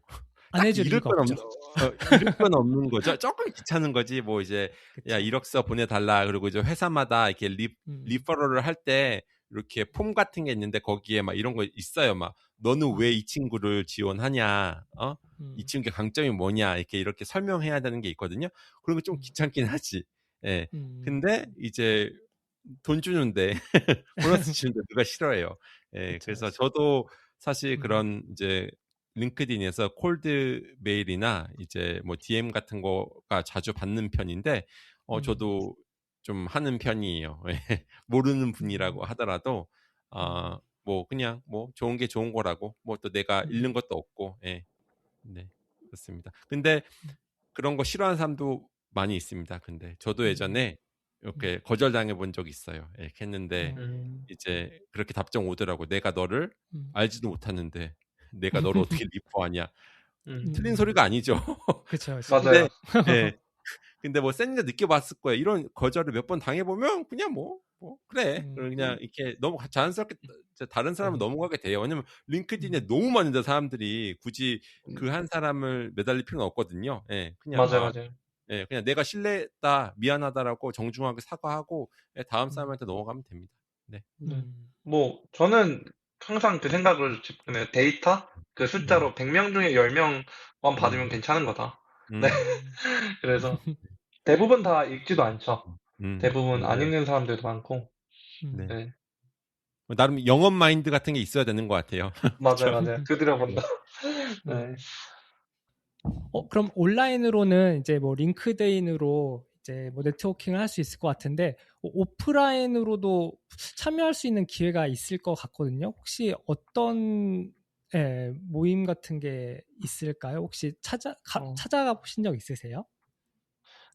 안 딱 해줄 이유가 없죠. 잃을 건 없는 거죠. 조금 귀찮은 거지. 뭐 이제 야 이력서 보내달라. 그리고 이제 회사마다 이렇게 리퍼럴을 할 때 이렇게 폼 같은 게 있는데 거기에 막 이런 거 있어요. 막 너는 왜 이 친구를 지원하냐? 이 친구의 강점이 뭐냐? 이렇게 설명해야 되는 게 있거든요. 그런 거 좀 귀찮긴 하지. 예. 근데 이제 돈 주는데 보너스 주는데 누가 싫어해요. 예. 그쵸, 그래서 그쵸. 저도 사실 그런 이제 링크드인에서 콜드 메일이나 이제 뭐 DM 같은 거가 자주 받는 편인데 저도 좀 하는 편이에요. 모르는 분이라고 하더라도 뭐 그냥 뭐 좋은 게 좋은 거라고 뭐 또 내가 잃는 것도 없고 네 그렇습니다. 근데 그런 거 싫어하는 사람도 많이 있습니다. 근데 저도 예전에 이렇게 거절당해 본 적이 있어요. 이렇게 했는데 이제 그렇게 답장 오더라고. 내가 너를 알지도 못하는데 내가 너를 어떻게 리퍼하냐. 틀린 소리가 아니죠. 그쵸. 맞아요. 네. 근데 뭐 샌이가 느껴봤을 거예요. 이런 거절을 몇 번 당해보면 그냥 뭐 그래. 그냥 이렇게 너무 자연스럽게 다른 사람을 넘어가게 돼요. 왜냐면 링크드인에 너무 많은데 사람들이 굳이 그 한 사람을 매달릴 필요는 없거든요. 예, 그냥 맞아요, 맞아요. 예, 그냥 내가 실례했다, 미안하다라고 정중하게 사과하고 다음 사람한테 넘어가면 됩니다. 네. 뭐 저는 항상 그 생각을 짚네요. 데이터 그 숫자로 100명 중에 10명만 받으면 괜찮은 거다. 네. 그래서 대부분 다 읽지도 않죠. 대부분 안 맞아요. 읽는 사람들도 많고. 네. 네. 나름 영업 마인드 같은 게 있어야 되는 것 같아요. 맞아요, 맞아요. 두드려본다. 네. 그럼 온라인으로는 이제 뭐 링크드인으로 이제 뭐 네트워킹을 할 수 있을 것 같은데 오프라인으로도 참여할 수 있는 기회가 있을 것 같거든요. 혹시 어떤 모임 같은 게 있을까요? 혹시 찾아가 보신 적 있으세요?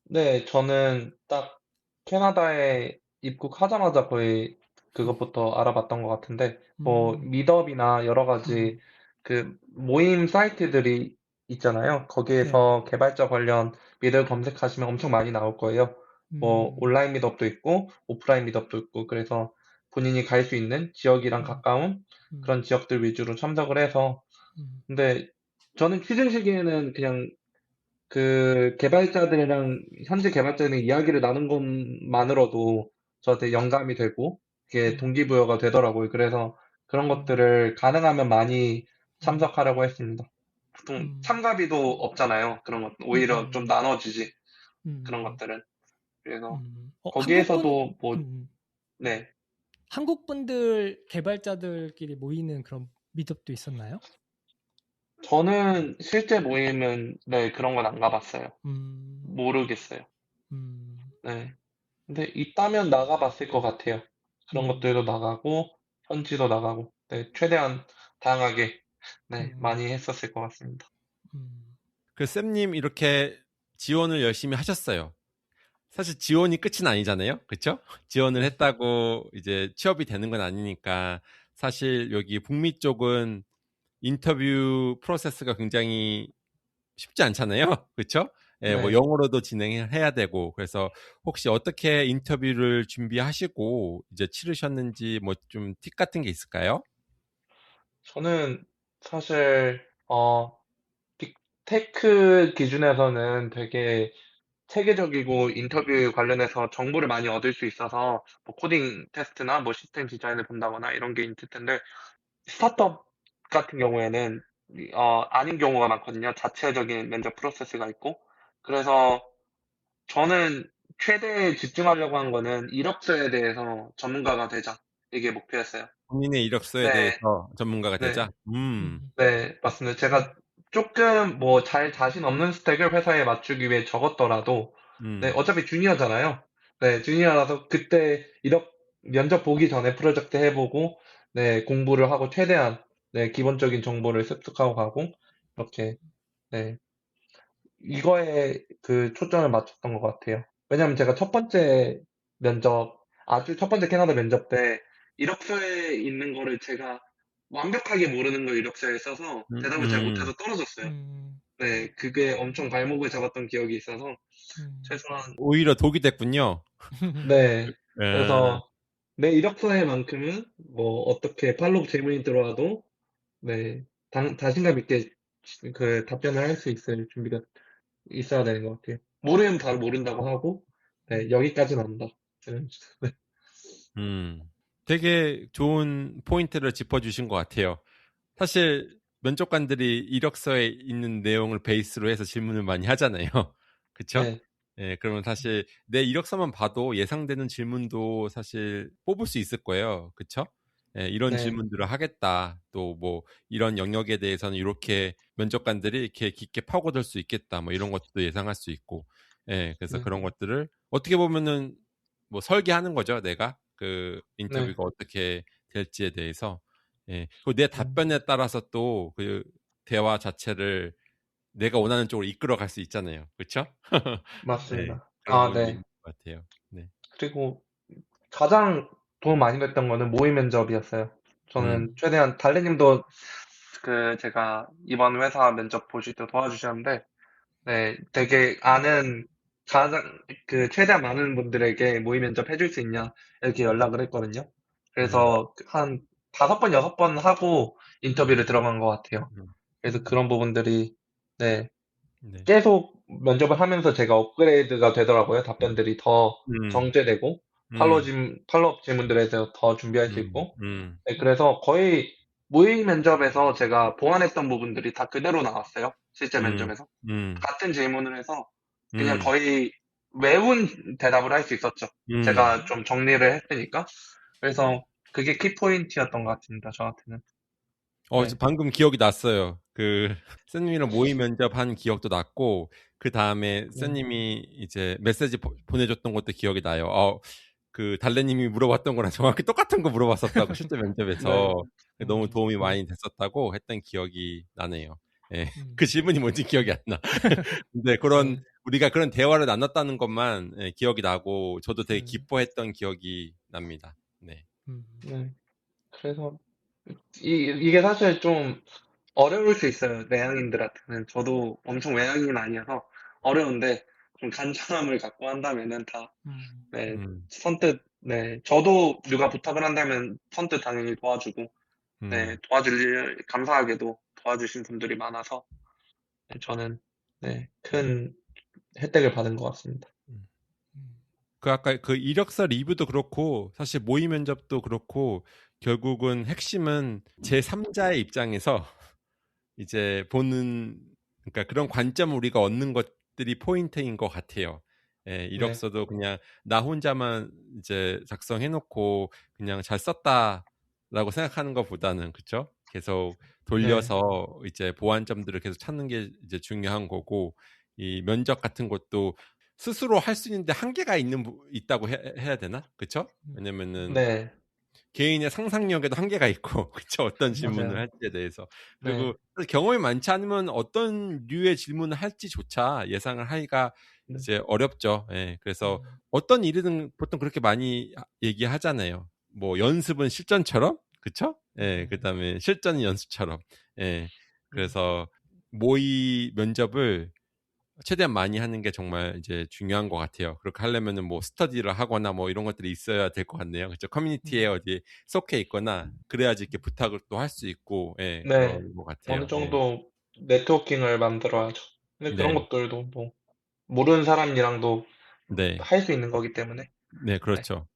네, 저는 딱 캐나다에 입국하자마자 거의 그것부터 알아봤던 것 같은데, 뭐, 미드업이나 여러 가지 그 모임 사이트들이 있잖아요. 네. 거기에서 개발자 관련 미드 검색하시면 엄청 많이 나올 거예요. 뭐, 온라인 미드업도 있고, 오프라인 미드업도 있고, 그래서 본인이 갈 수 있는 지역이랑 가까운 그런 지역들 위주로 참석을 해서, 근데 저는 취준 시기에는 그냥 그 개발자들이랑 현재 개발자들의 이야기를 나눈 것만으로도 저한테 영감이 되고 이게 동기부여가 되더라고요. 그래서 그런 것들을 가능하면 많이 참석하려고 했습니다. 보통 참가비도 없잖아요. 그런 것 오히려 좀 나눠지지 그런 것들은. 그래서 거기에서도 뭐 네. 한국 분들 개발자들끼리 모이는 그런 미드업도 있었나요? 저는 실제 모임은 네, 그런 건 안 가봤어요. 모르겠어요. 네. 근데 있다면 나가봤을 것 같아요. 그런 것들도 나가고, 현지도 나가고, 네, 최대한 다양하게, 네, 많이 했었을 것 같습니다. 그 쌤님 이렇게 지원을 열심히 하셨어요. 사실 지원이 끝은 아니잖아요. 그렇죠? 지원을 했다고 이제 취업이 되는 건 아니니까 사실 여기 북미 쪽은 인터뷰 프로세스가 굉장히 쉽지 않잖아요. 그렇죠? 예, 뭐 네. 영어로도 진행해야 되고 그래서 혹시 어떻게 인터뷰를 준비하시고 이제 치르셨는지 뭐 좀 팁 같은 게 있을까요? 저는 사실, 빅테크 기준에서는 되게 체계적이고 인터뷰 관련해서 정보를 많이 얻을 수 있어서 뭐 코딩 테스트나 뭐 시스템 디자인을 본다거나 이런 게 있을 텐데 스타트업 같은 경우에는 아닌 경우가 많거든요. 자체적인 면접 프로세스가 있고. 그래서 저는 최대 집중하려고 한 거는 이력서에 대해서 전문가가 되자. 이게 목표였어요. 본인의 이력서에 네, 대해서 전문가가 네, 되자. 네, 맞습니다. 제가 조금 뭐 잘 자신 없는 스택을 회사에 맞추기 위해 적었더라도, 네, 음, 어차피 주니어잖아요. 네, 주니어라서 그때 면접 보기 전에 프로젝트 해보고, 네, 공부를 하고 최대한, 네, 기본적인 정보를 습득하고 가고, 이렇게, 네, 이거에 그 초점을 맞췄던 것 같아요. 왜냐면 제가 아주 첫 번째 캐나다 면접 때 이력서에 있는 거를 제가 완벽하게 모르는 걸 이력서에 써서 음, 대답을 잘 음, 못해서 떨어졌어요. 음, 네, 그게 엄청 발목을 잡았던 기억이 있어서 음. 최소한, 오히려 독이 됐군요. 네, 에, 그래서 내 이력서에만큼은 뭐 어떻게 팔로우 질문이 들어와도 네, 자신감 있게 그 답변을 할 수 있을 준비가 있어야 되는 것 같아요. 모르면 바로 모른다고 하고, 네, 여기까지는 안다. 네, 음. 되게 좋은 포인트를 짚어주신 것 같아요. 사실 면접관들이 이력서에 있는 내용을 베이스로 해서 질문을 많이 하잖아요. 그쵸? 네, 예, 그러면 사실 내 이력서만 봐도 예상되는 질문도 사실 뽑을 수 있을 거예요. 그쵸? 예, 이런 네, 질문들을 하겠다. 또 뭐 이런 영역에 대해서는 이렇게 면접관들이 이렇게 깊게 파고들 수 있겠다. 뭐 이런 것도 예상할 수 있고. 예, 그래서 네, 그런 것들을 어떻게 보면은 뭐 설계하는 거죠. 내가 그 네, 인터뷰가 어떻게 될지에 대해서. 예. 그리고 내 음, 답변에 따라서 또 그 대화 자체를 내가 원하는 쪽으로 이끌어 갈 수 있잖아요. 그렇죠? 네. 맞습니다. 그런 아, 부분도 네. 있는 것 같아요. 네. 그리고 가장 도움 많이 됐던 거는 모의 면접이었어요. 저는 음. 최대한 달래님도 제가 이번 회사 면접 보실 때 도와주셨는데, 네, 되게 가장, 최대한 많은 분들에게 모의 면접 해줄 수 있냐, 이렇게 연락을 했거든요. 음. 그래서 한 5번, 6번 하고 인터뷰를 음. 들어간 것 같아요. 음. 그래서 그런 부분들이, 네, 네. 계속 면접을 하면서 제가 업그레이드가 되더라고요. 답변들이 더 음. 정제되고, 음. 팔로업 질문들에 대해서 더 준비할 수 음. 있고, 음. 네, 그래서 거의 모의 면접에서 제가 보완했던 부분들이 다 그대로 나왔어요. 실제 음. 면접에서. 음. 같은 질문을 해서 그냥 음. 거의 외운 대답을 할 수 있었죠. 음. 제가 좀 정리를 했으니까. 그래서 그게 키포인트였던 것 같습니다. 저한테는. 저 네. 방금 기억이 났어요. 그 쌤님이랑 모의 면접한 기억도 났고 그 다음에 네. 쌤님이 이제 메시지 보내줬던 것도 기억이 나요. 그 달래님이 물어봤던 거랑 정확히 똑같은 거 물어봤었다고 실제 네. 면접에서 너무 도움이 많이 됐었다고 했던 기억이 나네요. 예. 그 음. 질문이 뭔지 기억이 안 나. 근데 네. 우리가 그런 대화를 나눴다는 것만 기억이 나고 저도 되게 음. 기뻐했던 기억이 납니다. 네. 음. 네. 그래서 이게 사실 좀 어려울 수 있어요. 내향인들한테는. 저도 엄청 외향인은 아니어서 어려운데 좀 간절함을 갖고 한다면은 다, 음. 네, 음. 선뜻, 네, 저도 누가 부탁을 한다면 선뜻 당연히 도와주고, 네, 음. 감사하게도 도와주신 분들이 많아서 네, 저는, 네, 큰 혜택을 받은 것 같습니다. 음. 음. 그 아까 그 이력서 리뷰도 그렇고 사실 모의 면접도 그렇고 결국은 핵심은 제3자의 입장에서 이제 보는 그러니까 그런 관점을 우리가 얻는 것들이 포인트인 것 같아요. 예, 네, 이력서도 그냥 나 혼자만 이제 작성해 놓고 그냥 잘 썼다라고 생각하는 것보다는 그쵸? 계속 네, 돌려서 이제 보완점들을 계속 찾는 게 이제 중요한 거고 이 면접 같은 것도 스스로 할 수 있는데 한계가 있다고 해야 되나? 그쵸? 왜냐면은 네, 개인의 상상력에도 한계가 있고 그쵸? 어떤 질문을 맞아요. 할지에 대해서 네, 그리고 경험이 많지 않으면 어떤 류의 질문을 할지조차 예상을 하기가 네, 이제 어렵죠. 예, 그래서 음. 어떤 일이든 보통 그렇게 많이 얘기하잖아요. 뭐 연습은 실전처럼 그쵸? 예, 음. 그다음에 실전은 연습처럼. 예, 음, 그래서 모의 면접을 최대한 많이 하는 게 정말 이제 중요한 것 같아요. 그렇게 하려면은 뭐 스터디를 하거나 뭐 이런 것들이 있어야 될 것 같네요. 그렇죠? 커뮤니티에 음. 어디 속해 있거나 그래야지 이렇게 부탁을 또 할 수 있고, 예, 네, 그런 것 어느 같아요. 예. 정도 네트워킹을 만들어야죠. 근데 그런 네. 것들도 뭐, 모르는 사람이랑도 네. 할 수 있는 거기 때문에. 네, 네, 그렇죠.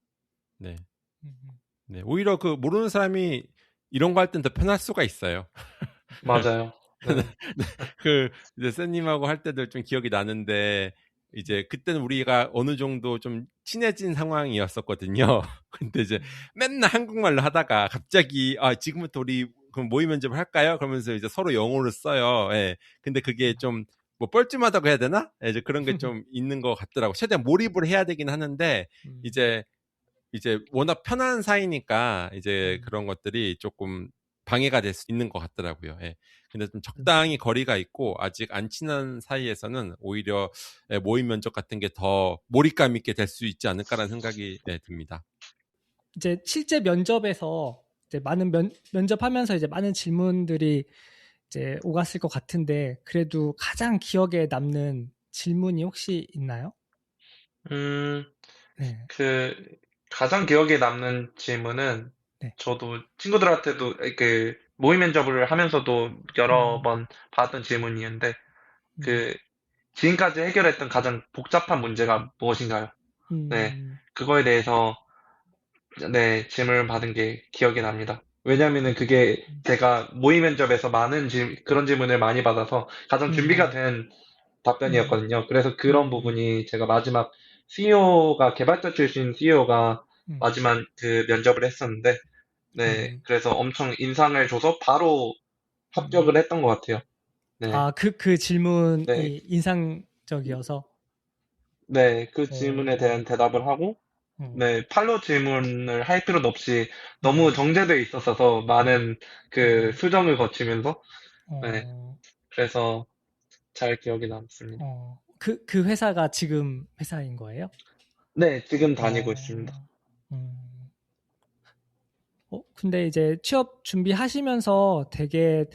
네. 음, 네. 오히려 그 모르는 사람이 이런 거 할 땐 더 편할 수가 있어요. 맞아요. 네, 그 이제 쌤님하고 할 때도 좀 기억이 나는데 이제 그때는 우리가 어느 정도 좀 친해진 상황이었었거든요. 근데 이제 맨날 한국말로 하다가 갑자기 지금부터 우리 그럼 모의 면접을 할까요? 그러면서 이제 서로 영어를 써요. 예. 근데 그게 좀 뭐 뻘쭘하다고 해야 되나? 예, 이제 그런 게 좀 있는 것 같더라고. 최대한 몰입을 해야 되긴 하는데 이제 워낙 편한 사이니까 이제 그런 것들이 조금 방해가 될 수 있는 것 같더라고요. 예. 근데 좀 적당히 거리가 있고 아직 안 친한 사이에서는 오히려 모임 면접 같은 게 더 몰입감 있게 될 수 있지 않을까라는 생각이 듭니다. 이제 실제 면접에서 이제 많은 면접하면서 이제 많은 질문들이 이제 오갔을 것 같은데 그래도 가장 기억에 남는 질문이 혹시 있나요? 음, 네, 그 가장 기억에 남는 질문은 네, 저도 친구들한테도 그 모의 면접을 하면서도 여러 음, 번 받았던 질문이었는데 음, 그 지금까지 해결했던 가장 복잡한 문제가 무엇인가요? 네, 음, 그거에 대해서 네, 질문을 받은 게 기억이 납니다. 왜냐면은 그게 제가 모의 면접에서 그런 질문을 많이 받아서 가장 준비가 음, 된 음, 답변이었거든요. 그래서 그런 음, 부분이 제가 마지막 개발자 출신 CEO가 음, 마지막 그 면접을 했었는데, 네, 음, 그래서 엄청 인상을 줘서 바로 음. 합격을 했던 것 같아요. 네, 아, 그 네, 질문이 인상적이어서, 네, 그 어, 질문에 어, 대한 대답을 하고, 어, 네, 팔로 질문을 할 필요도 없이 너무 음, 정제되어 있었어서 많은 그 음, 수정을 거치면서, 네, 어, 그래서 잘 기억이 남습니다. 그 회사가 지금 회사인 거예요? 네, 지금 다니고 있습니다. 어, 음. 근데 이제 취업 준비하시면서 되게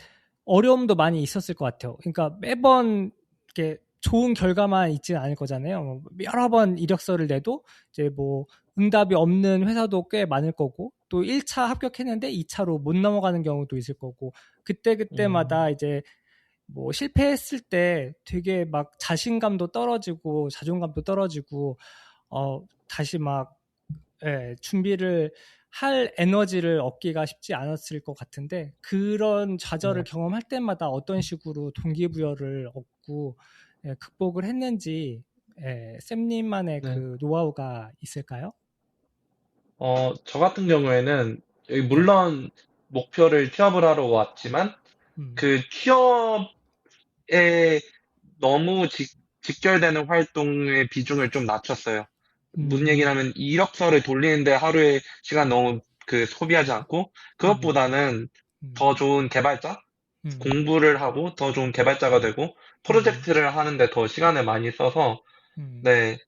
어려움도 많이 있었을 것 같아요. 그러니까 매번 이렇게 좋은 결과만 있지는 않을 거잖아요. 뭐 여러 번 이력서를 내도 이제 뭐 응답이 없는 회사도 꽤 많을 거고, 또 1차 합격했는데 2차로 못 넘어가는 경우도 있을 거고, 그때그때마다 음, 이제 뭐 실패했을 때 되게 막 자신감도 떨어지고 자존감도 떨어지고, 다시 막 준비를 할 에너지를 얻기가 쉽지 않았을 것 같은데 그런 좌절을 네, 경험할 때마다 어떤 식으로 동기부여를 얻고 극복을 했는지 쌤님만의 네. 그 노하우가 있을까요? 저 같은 경우에는 여기 네. 물론 목표를 취업을 하러 왔지만 음, 그 취업에 너무 직결되는 활동의 비중을 좀 낮췄어요. 무슨 음, 얘기냐면 이력서를 돌리는데 하루에 시간 너무 그 소비하지 않고 음, 그것보다는 음, 더 좋은 개발자, 음, 공부를 하고 더 좋은 개발자가 되고 음, 프로젝트를 하는데 더 시간을 많이 써서 음, 네,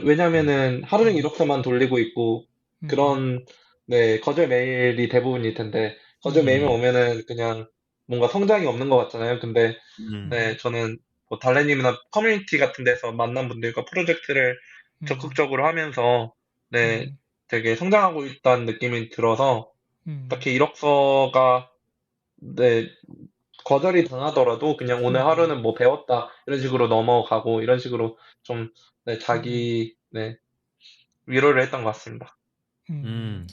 왜냐면은 하루 종일 음, 이력서만 돌리고 있고 음, 그런 네, 거절 메일이 대부분일 텐데 거절 음, 메일만 음, 오면은 그냥 뭔가 성장이 없는 것 같잖아요. 근데 음, 네, 저는 뭐 달래님이나 커뮤니티 같은 데서 만난 분들과 프로젝트를 음, 적극적으로 하면서 네, 음, 되게 성장하고 있다는 느낌이 들어서 음, 딱히 이력서가 네, 거절이 당하더라도 그냥 오늘 음, 하루는 뭐 배웠다 이런 식으로 넘어가고 이런 식으로 좀 네, 음, 네, 위로를 했던 것 같습니다. 음, 음.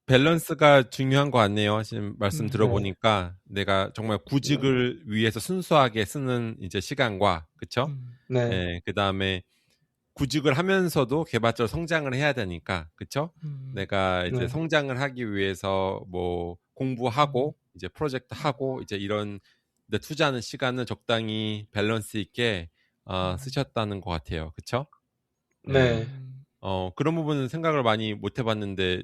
밸런스가 중요한 것 같네요. 지금 말씀 네, 들어보니까 내가 정말 네, 구직을 위해서 순수하게 쓰는 이제 시간과 그쵸? 음, 네, 그 다음에 구직을 하면서도 개발자로 성장을 해야 되니까, 그쵸? 음, 내가 이제 네, 성장을 하기 위해서 뭐 음, 공부하고 이제 프로젝트 하고 이제 이런 데 투자하는 시간을 적당히 밸런스 있게 음, 쓰셨다는 것 같아요. 그쵸? 예. 네, 음, 그런 부분은 생각을 많이 못 해봤는데,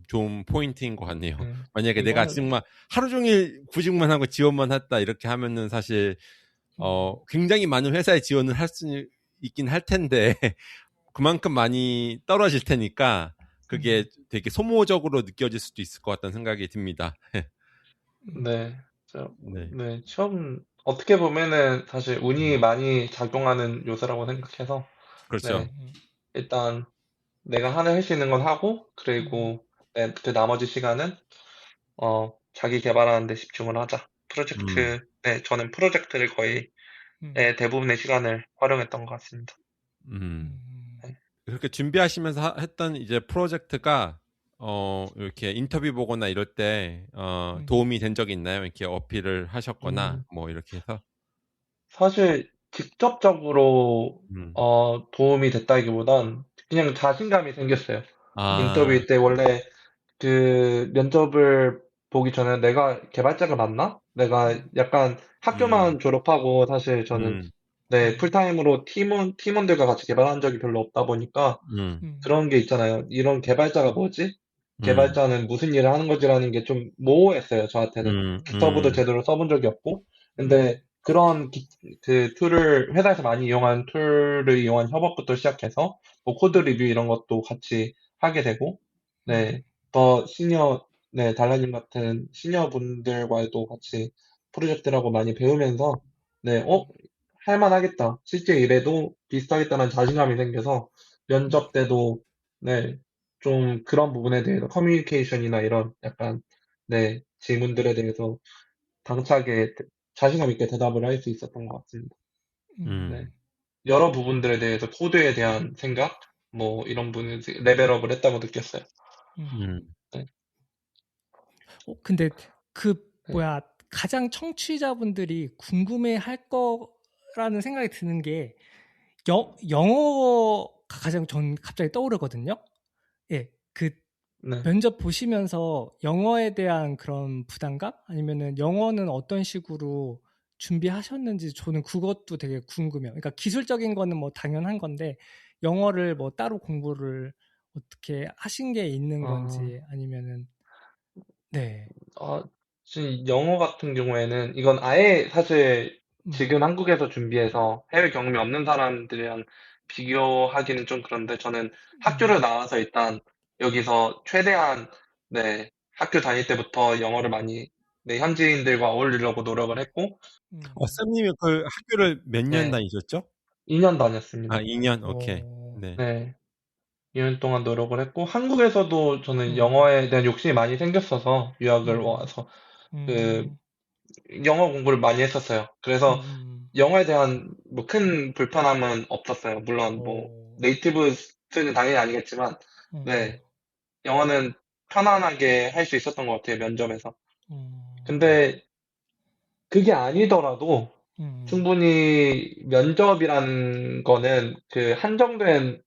좋은 포인트인 것 같네요. 네. 만약에 내가 이거는 정말 하루 종일 구직만 하고 지원만 했다, 이렇게 하면은 사실, 음, 굉장히 많은 회사에 지원을 할 수 있긴 할 텐데, 그만큼 많이 떨어질 테니까, 그게 음, 되게 소모적으로 느껴질 수도 있을 것 같다는 생각이 듭니다. 음, 네, 네. 네, 시험 어떻게 보면은 사실 운이 음, 많이 작용하는 요소라고 생각해서 그렇죠. 네, 음, 일단 내가 하는 할 수 있는 건 하고 음, 그리고 네, 그 나머지 시간은 자기 개발하는 데 집중을 하자. 음, 네, 저는 프로젝트를 거의 대부분의 시간을 활용했던 것 같습니다. 네. 그렇게 준비하시면서 했던 이제 프로젝트가 이렇게 인터뷰 보거나 이럴 때 도움이 된 적이 있나요? 이렇게 어필을 하셨거나 뭐 이렇게 해서? 사실 직접적으로 음. 도움이 됐다기보단 그냥 자신감이 생겼어요. 아, 인터뷰 때 원래 그 면접을 보기 전에 내가 개발자가 맞나? 내가 약간 음, 학교만 졸업하고 사실 저는 음, 풀타임으로 팀원들과 같이 개발한 적이 별로 없다 보니까 그런 게 있잖아요. 이런 개발자가 뭐지? 음, 개발자는 무슨 일을 하는 거지라는 게 좀 모호했어요, 저한테는. 기터브도 음, 제대로 써본 적이 없고. 근데 그런 그 툴을, 회사에서 많이 이용하는 툴을 이용한 협업부터 시작해서, 뭐 코드 리뷰 이런 것도 같이 하게 되고, 네, 더 시니어, 네, 달라님 같은 시니어 분들과도 같이 프로젝트라고 많이 배우면서, 네, 할만하겠다. 실제 일에도 비슷하겠다는 자신감이 생겨서, 면접 때도, 네, 좀 그런 부분에 대해서 커뮤니케이션이나 이런 약간, 네, 질문들에 대해서 당차게 자신감 있게 대답을 할 수 있었던 것 같습니다. 네. 음, 여러 부분들에 대해서 코드에 대한 생각, 뭐 이런 부분에 레벨업을 했다고 느꼈어요. 음. 네. 근데 그 네. 가장 청취자분들이 궁금해할 거라는 생각이 드는 게 영어가 가장 전 갑자기 떠오르거든요. 예, 그 네. 면접 보시면서 영어에 대한 그런 부담감 아니면은 영어는 어떤 식으로 준비하셨는지 저는 그것도 되게 궁금해요. 그러니까 기술적인 거는 뭐 당연한 건데 영어를 뭐 따로 공부를 어떻게 하신 게 있는 어, 건지 아니면은 네. 지금 영어 같은 경우에는 이건 아예 사실 음. 지금 한국에서 준비해서 해외 경험이 없는 사람들이랑 비교하기는 좀 그런데 저는 음. 학교를 나와서 일단 여기서 최대한 네, 학교 다닐 때부터 영어를 많이 네, 현지인들과 어울리려고 노력을 했고 음. 쌤님이 그 학교를 몇 년 네, 다니셨죠? 2년 아, 다녔습니다. 2년, 오케이. 어. 네. 네, 2년 동안 노력을 했고 한국에서도 저는 음. 영어에 대한 욕심이 많이 생겼어서 유학을 음. 와서 그 음. 영어 공부를 많이 했었어요. 그래서 음. 영어에 대한 뭐 큰 불편함은 없었어요. 물론 뭐 어. 네이티브 수준은 당연히 아니겠지만, 음. 네, 영어는 편안하게 할 수 있었던 것 같아요, 면접에서. 음. 근데 그게 아니더라도 음. 충분히 면접이라는 거는 그 한정된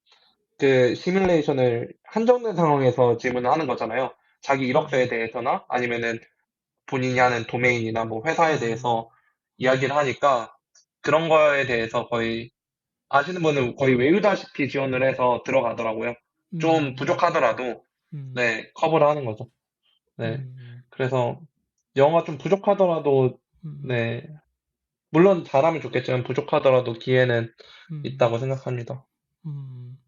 그 시뮬레이션을 한정된 상황에서 질문을 하는 거잖아요. 자기 이력서에 음. 대해서나 아니면은 본인이 하는 도메인이나 뭐 회사에 음. 대해서 음. 이야기를 하니까 그런 거에 대해서 거의 아시는 분은 거의 외우다시피 지원을 해서 들어가더라고요. 좀 음. 부족하더라도 음. 네, 커버를 하는 거죠. 네. 음. 그래서 영어가 좀 부족하더라도 음. 네, 물론 잘하면 좋겠지만 부족하더라도 기회는 음. 있다고 생각합니다. 음.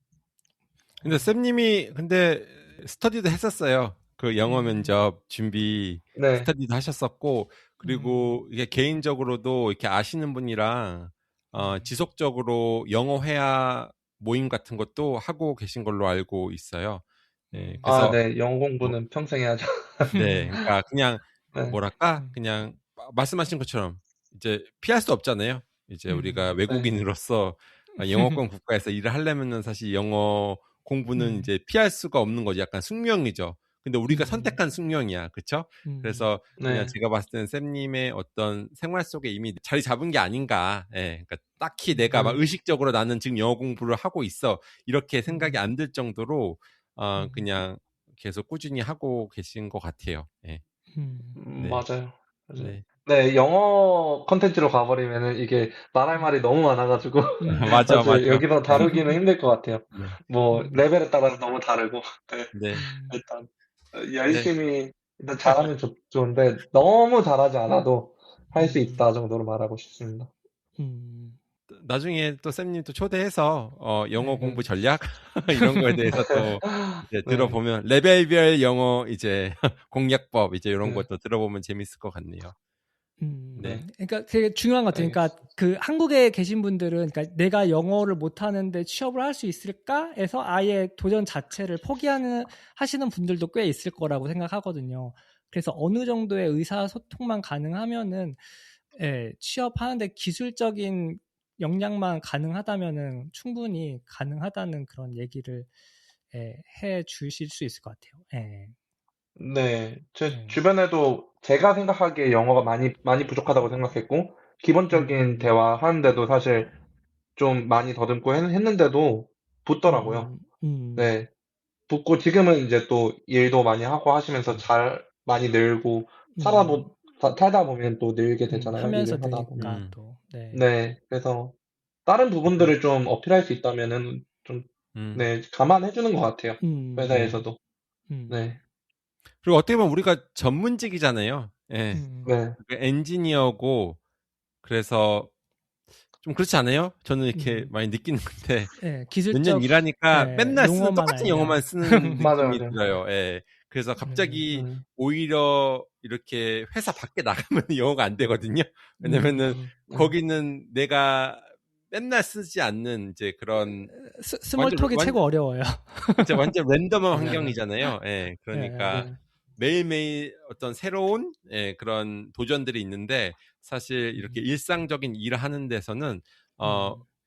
근데 쌤님이 근데 스터디도 했었어요. 그 영어 음. 면접 준비 네. 스터디도 하셨었고, 음. 그리고 이게 개인적으로도 이렇게 아시는 분이랑 음. 지속적으로 영어 회화 모임 같은 것도 하고 계신 걸로 알고 있어요. 네, 아, 그래서 네. 영어 뭐, 공부는 평생 해야죠. 네, 그러니까 그냥 네. 뭐랄까, 음. 그냥 말씀하신 것처럼 이제 피할 수 없잖아요. 이제 우리가 네. 외국인으로서 영어권 국가에서 일을 하려면은 사실 영어 공부는 음. 이제 피할 수가 없는 거지. 약간 숙명이죠. 근데 우리가 음. 선택한 숙명이야. 그쵸? 음. 그래서 그냥 네. 제가 봤을 때는 쌤님의 어떤 생활 속에 이미 자리 잡은 게 아닌가. 예. 그러니까 딱히 내가 막 네. 의식적으로 나는 지금 영어 공부를 하고 있어. 이렇게 생각이 음. 안 들 정도로 음. 그냥 계속 꾸준히 하고 계신 것 같아요. 예. 네. 맞아요. 맞아요. 네. 네, 영어 컨텐츠로 가버리면은 이게 말할 말이 너무 많아가지고 맞아, 사실 맞아. 여기서 네. 다루기는 힘들 것 같아요. 네. 뭐 레벨에 따라서 너무 다르고 네, 네. 일단 네. 열심히 일단 잘하면 좋은데 너무 잘하지 않아도 할 수 음. 있다 정도로 말하고 싶습니다. 음. 나중에 또 쌤님 또 초대해서 영어 네. 네, 공부 전략 이런 거에 대해서 또 이제 네, 들어보면 레벨별 영어 이제 공략법 이제 이런 네, 것도 들어보면 재밌을 것 같네요. 네. 네, 그러니까 되게 중요한 것 같아요. 그러니까 알겠습니다. 그 한국에 계신 분들은 그러니까 내가 영어를 못하는데 취업을 할 수 있을까?에서 아예 도전 자체를 포기하는 하시는 분들도 꽤 있을 거라고 생각하거든요. 그래서 어느 정도의 의사소통만 가능하면은 예, 취업하는데 기술적인 역량만 가능하다면은 충분히 가능하다는 그런 얘기를 해 주실 수 있을 것 같아요. 예. 네, 제 네. 주변에도 제가 생각하기에 영어가 많이 부족하다고 생각했고, 기본적인 대화 하는데도 사실 좀 많이 더듬고 했는데도 붙더라고요. 네, 붙고 지금은 이제 또 일도 많이 하고 하시면서 잘 많이 늘고 살다 보면 또 늘게 되잖아요. 하면서 일을 하다 보면. 느니까 또. 네. 네, 그래서 다른 부분들을 좀 어필할 수 있다면은 좀, 음. 네, 감안해 주는 것 같아요. 네. 회사에서도. 네, 그리고 어떻게 보면 우리가 전문직이잖아요. 예. 네, 그 엔지니어고 그래서 좀 그렇지 않아요? 저는 이렇게 많이 느끼는 건데 예, 몇 년 기술적 일하니까 맨날 쓰는 용어만 똑같은 영어만 알면. 쓰는 맞아요, 느낌이 맞아요. 들어요. 예. 그래서 갑자기 음, 오히려 이렇게 회사 밖에 나가면 영어가 안 되거든요. 왜냐면은 네, 거기는 내가 맨날 쓰지 않는 이제 그런 스몰 톡이 최고 어려워요. 진짜 완전 랜덤한 맞아요, 맞아요. 환경이잖아요. 예. 그러니까 네, 매일매일 어떤 새로운 그런 도전들이 있는데 사실 이렇게 일상적인 일을 하는 데서는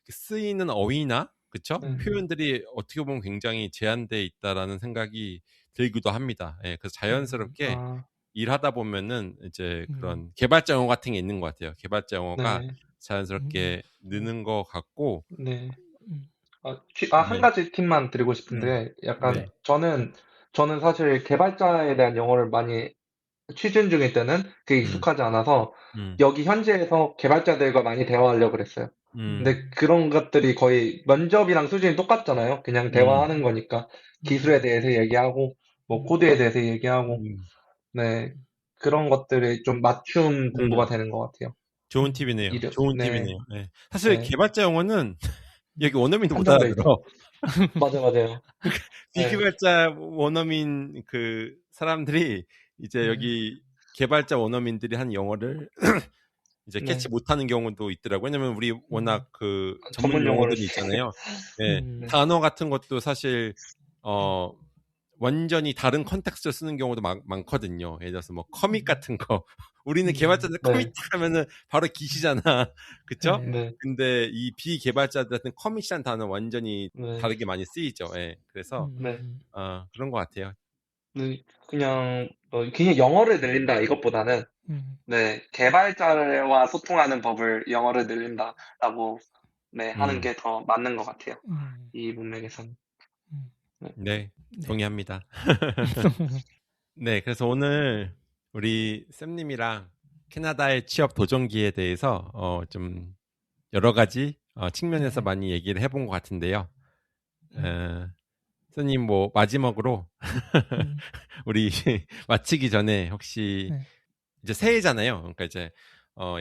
쓰이는 어휘나 그쵸? 네, 표현들이 어떻게 보면 굉장히 제한돼 있다라는 생각이 들기도 합니다. 예, 그래서 자연스럽게 아, 일하다 보면은 이제 그런 개발자 영어 같은 게 있는 것 같아요. 개발자 영어가 네, 자연스럽게 느는 것 같고, 네. 한 네, 가지 팁만 드리고 싶은데, 약간, 네, 저는 사실 개발자에 대한 영어를 많이 취준 중일 때는 그게 음, 익숙하지 않아서 음, 여기 현지에서 개발자들과 많이 대화하려고 그랬어요. 음, 근데 그런 것들이 거의 면접이랑 수준이 똑같잖아요. 그냥 음, 대화하는 거니까 기술에 대해서 얘기하고 뭐 코드에 대해서 얘기하고 음, 네 그런 것들이 좀 맞춤 공부가 음. 되는 것 같아요. 좋은 팁이네요. 좋은 네, 팁이네요. 네. 사실 네 개발자 영어는 여기 원어민도 못 한정돼 있죠. 알아들어. 맞아요. 네, 비개발자 원어민 그 사람들이 이제 여기 개발자 원어민들이 한 영어를 이제 캐치 네 못하는 경우도 있더라고요. 왜냐면 우리 워낙 그 전문 전문 용어를 용어들이 쓰. 있잖아요. 예. 네, 단어 같은 것도 사실 어 완전히 다른 컨텍스트로 쓰는 경우도 많거든요. 예를 들어서 뭐 커밋 같은 거. 우리는 개발자들 커밋 네, 하면은 바로 기시잖아. 그쵸? 네, 근데 이 비개발자들한테는 커밋이라는 단어 완전히 네, 다르게 많이 쓰이죠. 예. 그래서 네. 그런 것 같아요. 그냥 영어를 늘린다 이것보다는 네, 개발자와 소통하는 법을 영어를 늘린다라고 네, 하는 음, 게 더 맞는 것 같아요. 이 문맥에서는. 네. 네, 네. 동의합니다. 네, 그래서 오늘 우리 쌤님이랑 캐나다의 취업 도전기에 대해서 좀 여러 가지 측면에서 많이 얘기를 해본 것 같은데요. 쌤님 뭐 마지막으로 우리 마치기 전에 혹시 이제 새해잖아요. 그러니까 이제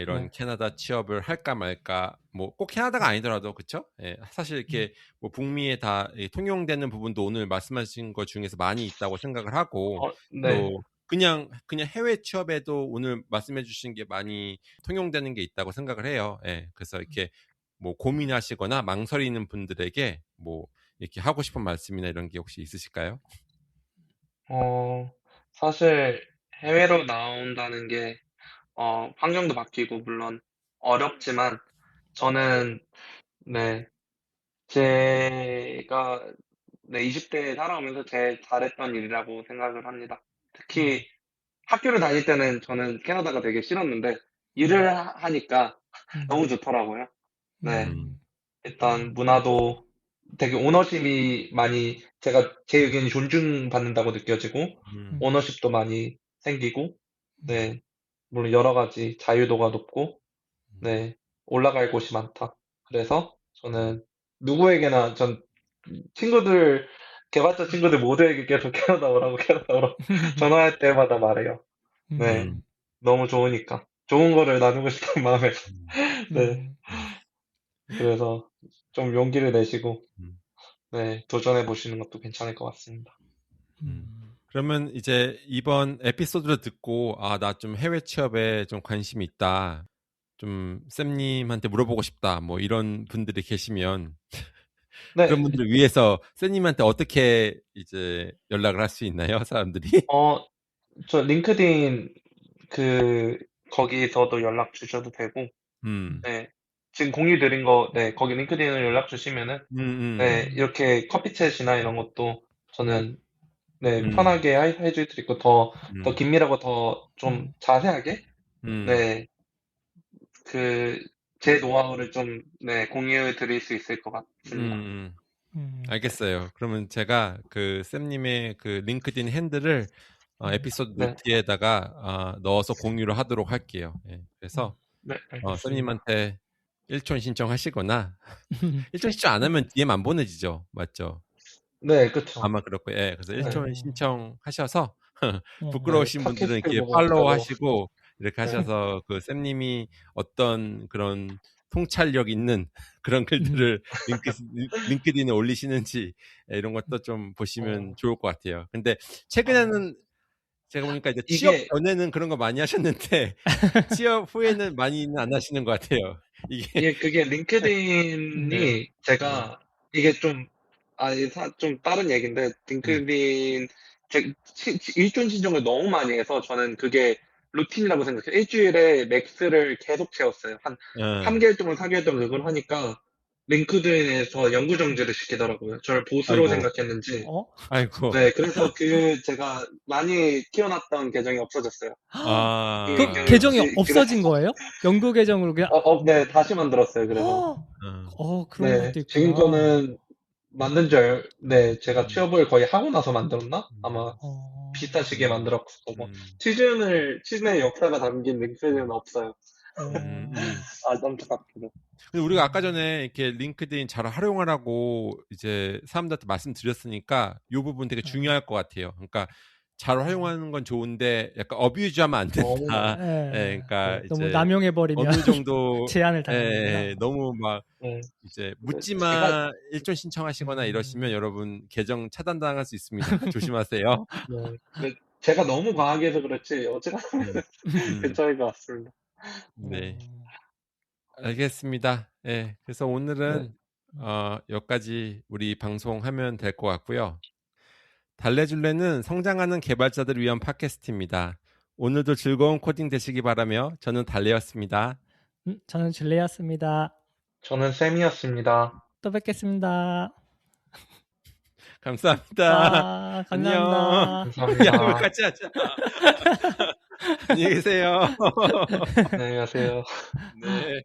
이런 네. 캐나다 취업을 할까 말까 뭐 꼭 캐나다가 아니더라도 그쵸? 예, 사실 이렇게 뭐 북미에 다 통용되는 부분도 오늘 말씀하신 것 중에서 많이 있다고 생각을 하고 네. 또 그냥 해외 취업에도 오늘 말씀해 주신 게 많이 통용되는 게 있다고 생각을 해요. 예, 그래서 이렇게 뭐 고민하시거나 망설이는 분들에게 뭐 이렇게 하고 싶은 말씀이나 이런 게 혹시 있으실까요? 사실 해외로 나온다는 게 환경도 바뀌고 물론 어렵지만 저는 네, 제가 네, 20대에 살아오면서 제일 잘했던 일이라고 생각을 합니다. 특히 학교를 다닐 때는 저는 캐나다가 되게 싫었는데 일을 하니까 너무 좋더라고요. 네. 음, 일단 문화도 되게 오너십이 많이 제가 제 의견이 존중받는다고 느껴지고 음, 오너십도 많이 생기고 네. 물론 여러 가지 자유도가 높고 네. 올라갈 곳이 많다. 그래서 저는 누구에게나 친구들 개발자 친구들 모두에게 계속 캐나다 오라고 캐나다 오라고 전화할 때마다 말해요. 네. 음, 너무 좋으니까. 좋은 거를 나누고 싶은 마음에서. 음, 네. 그래서 좀 용기를 내시고, 음. 네, 도전해 보시는 것도 괜찮을 것 같습니다. 그러면 이제 이번 에피소드를 듣고 나 좀 해외 취업에 좀 관심이 있다. 좀 쌤님한테 물어보고 싶다. 뭐 이런 분들이 계시면 그런 네, 분들을 위해서 쌤님한테 어떻게 이제 연락을 할 수 있나요? 사람들이? 저 링크드인 그 거기서도 연락 주셔도 되고, 네. 지금 공유 드린 거, 네, 거기 링크드인으로 연락 주시면은, 네, 이렇게 커피챗이나 이런 것도 저는, 네, 편하게 해줄 수 있고, 더 긴밀하고 더 좀 자세하게, 네, 제 노하우를 좀, 네, 공유 드릴 수 있을 것 같습니다. 알겠어요. 그러면 제가 그 쌤님의 그 링크드인 핸들을 에피소드 네. 노트에다가 넣어서 공유를 하도록 할게요. 예, 그래서 네, 알겠습니다. 쌤님한테 1촌 신청하시거나 1촌 신청 안 하면 DM 안 보내지죠, 맞죠? 네, 그쵸. 아마 그럴 거예요. 예, 그래서 1촌 신청하셔서 부끄러우신 네, 분들은 팟캐스트 이렇게 보고 팔로우 바로. 하시고 이렇게 하셔서 그 쌤님이 어떤 그런 통찰력 있는 그런 글들을 링크드인에 올리시는지 이런 것도 좀 보시면 좋을 것 같아요. 근데 최근에는 제가 보니까 이제 취업 전에는 그런 거 많이 하셨는데 취업 후에는 많이는 안 하시는 것 같아요. 그게 링크드인이 제가 이게 좀 다른 얘기인데 링크드인 일존 신청을 너무 많이 해서 저는 그게 루틴이라고 생각해요. 일주일에 맥스를 계속 채웠어요. 한 3개월 동안 4개월 동안 그걸 하니까 링크드인에서 영구 정지를 시키더라고요. 저를 보수로 생각했는지. 아이고. 네, 그래서 제가 많이 키워놨던 계정이 없어졌어요. 그 계정이 없어진 거예요? 영구 계정으로 그냥? 네, 다시 만들었어요. 그래서. 그런 것도 있구나. 지금 거는 만든 제가 취업을 거의 하고 나서 만들었나? 아마 비슷한 시기에 만들었고, 취준의 역사가 담긴 링크드인은 없어요. 안타깝게도. 근데 우리가 아까 전에 이렇게 링크드인 잘 활용하라고 이제 사람들한테 말씀드렸으니까 이 부분 되게 중요할 것 같아요. 그러니까 잘 활용하는 건 좋은데 약간 어뷰즈하면 안 된다. 그러니까 너무 이제 남용해버리면 어느 정도 제한을 당하는구나. 너무 막 이제 묻지마 일존 신청하시거나 이러시면 여러분 계정 차단당할 수 있습니다. 조심하세요. 제가 너무 과하게 해서 그렇지 어쨌든 괜찮을 것 같습니다. 네. 알겠습니다. 네, 그래서 오늘은 여기까지 우리 방송하면 될 것 같고요. 달래줄래는 성장하는 개발자들을 위한 팟캐스트입니다. 오늘도 즐거운 코딩 되시기 바라며 저는 달래였습니다. 저는 줄레였습니다. 저는 쌤이었습니다. 또 뵙겠습니다. 감사합니다. 감사합니다. 감사합니다. 야, 왜 같이 하자. 안녕히 계세요. 안녕히 가세요. 네.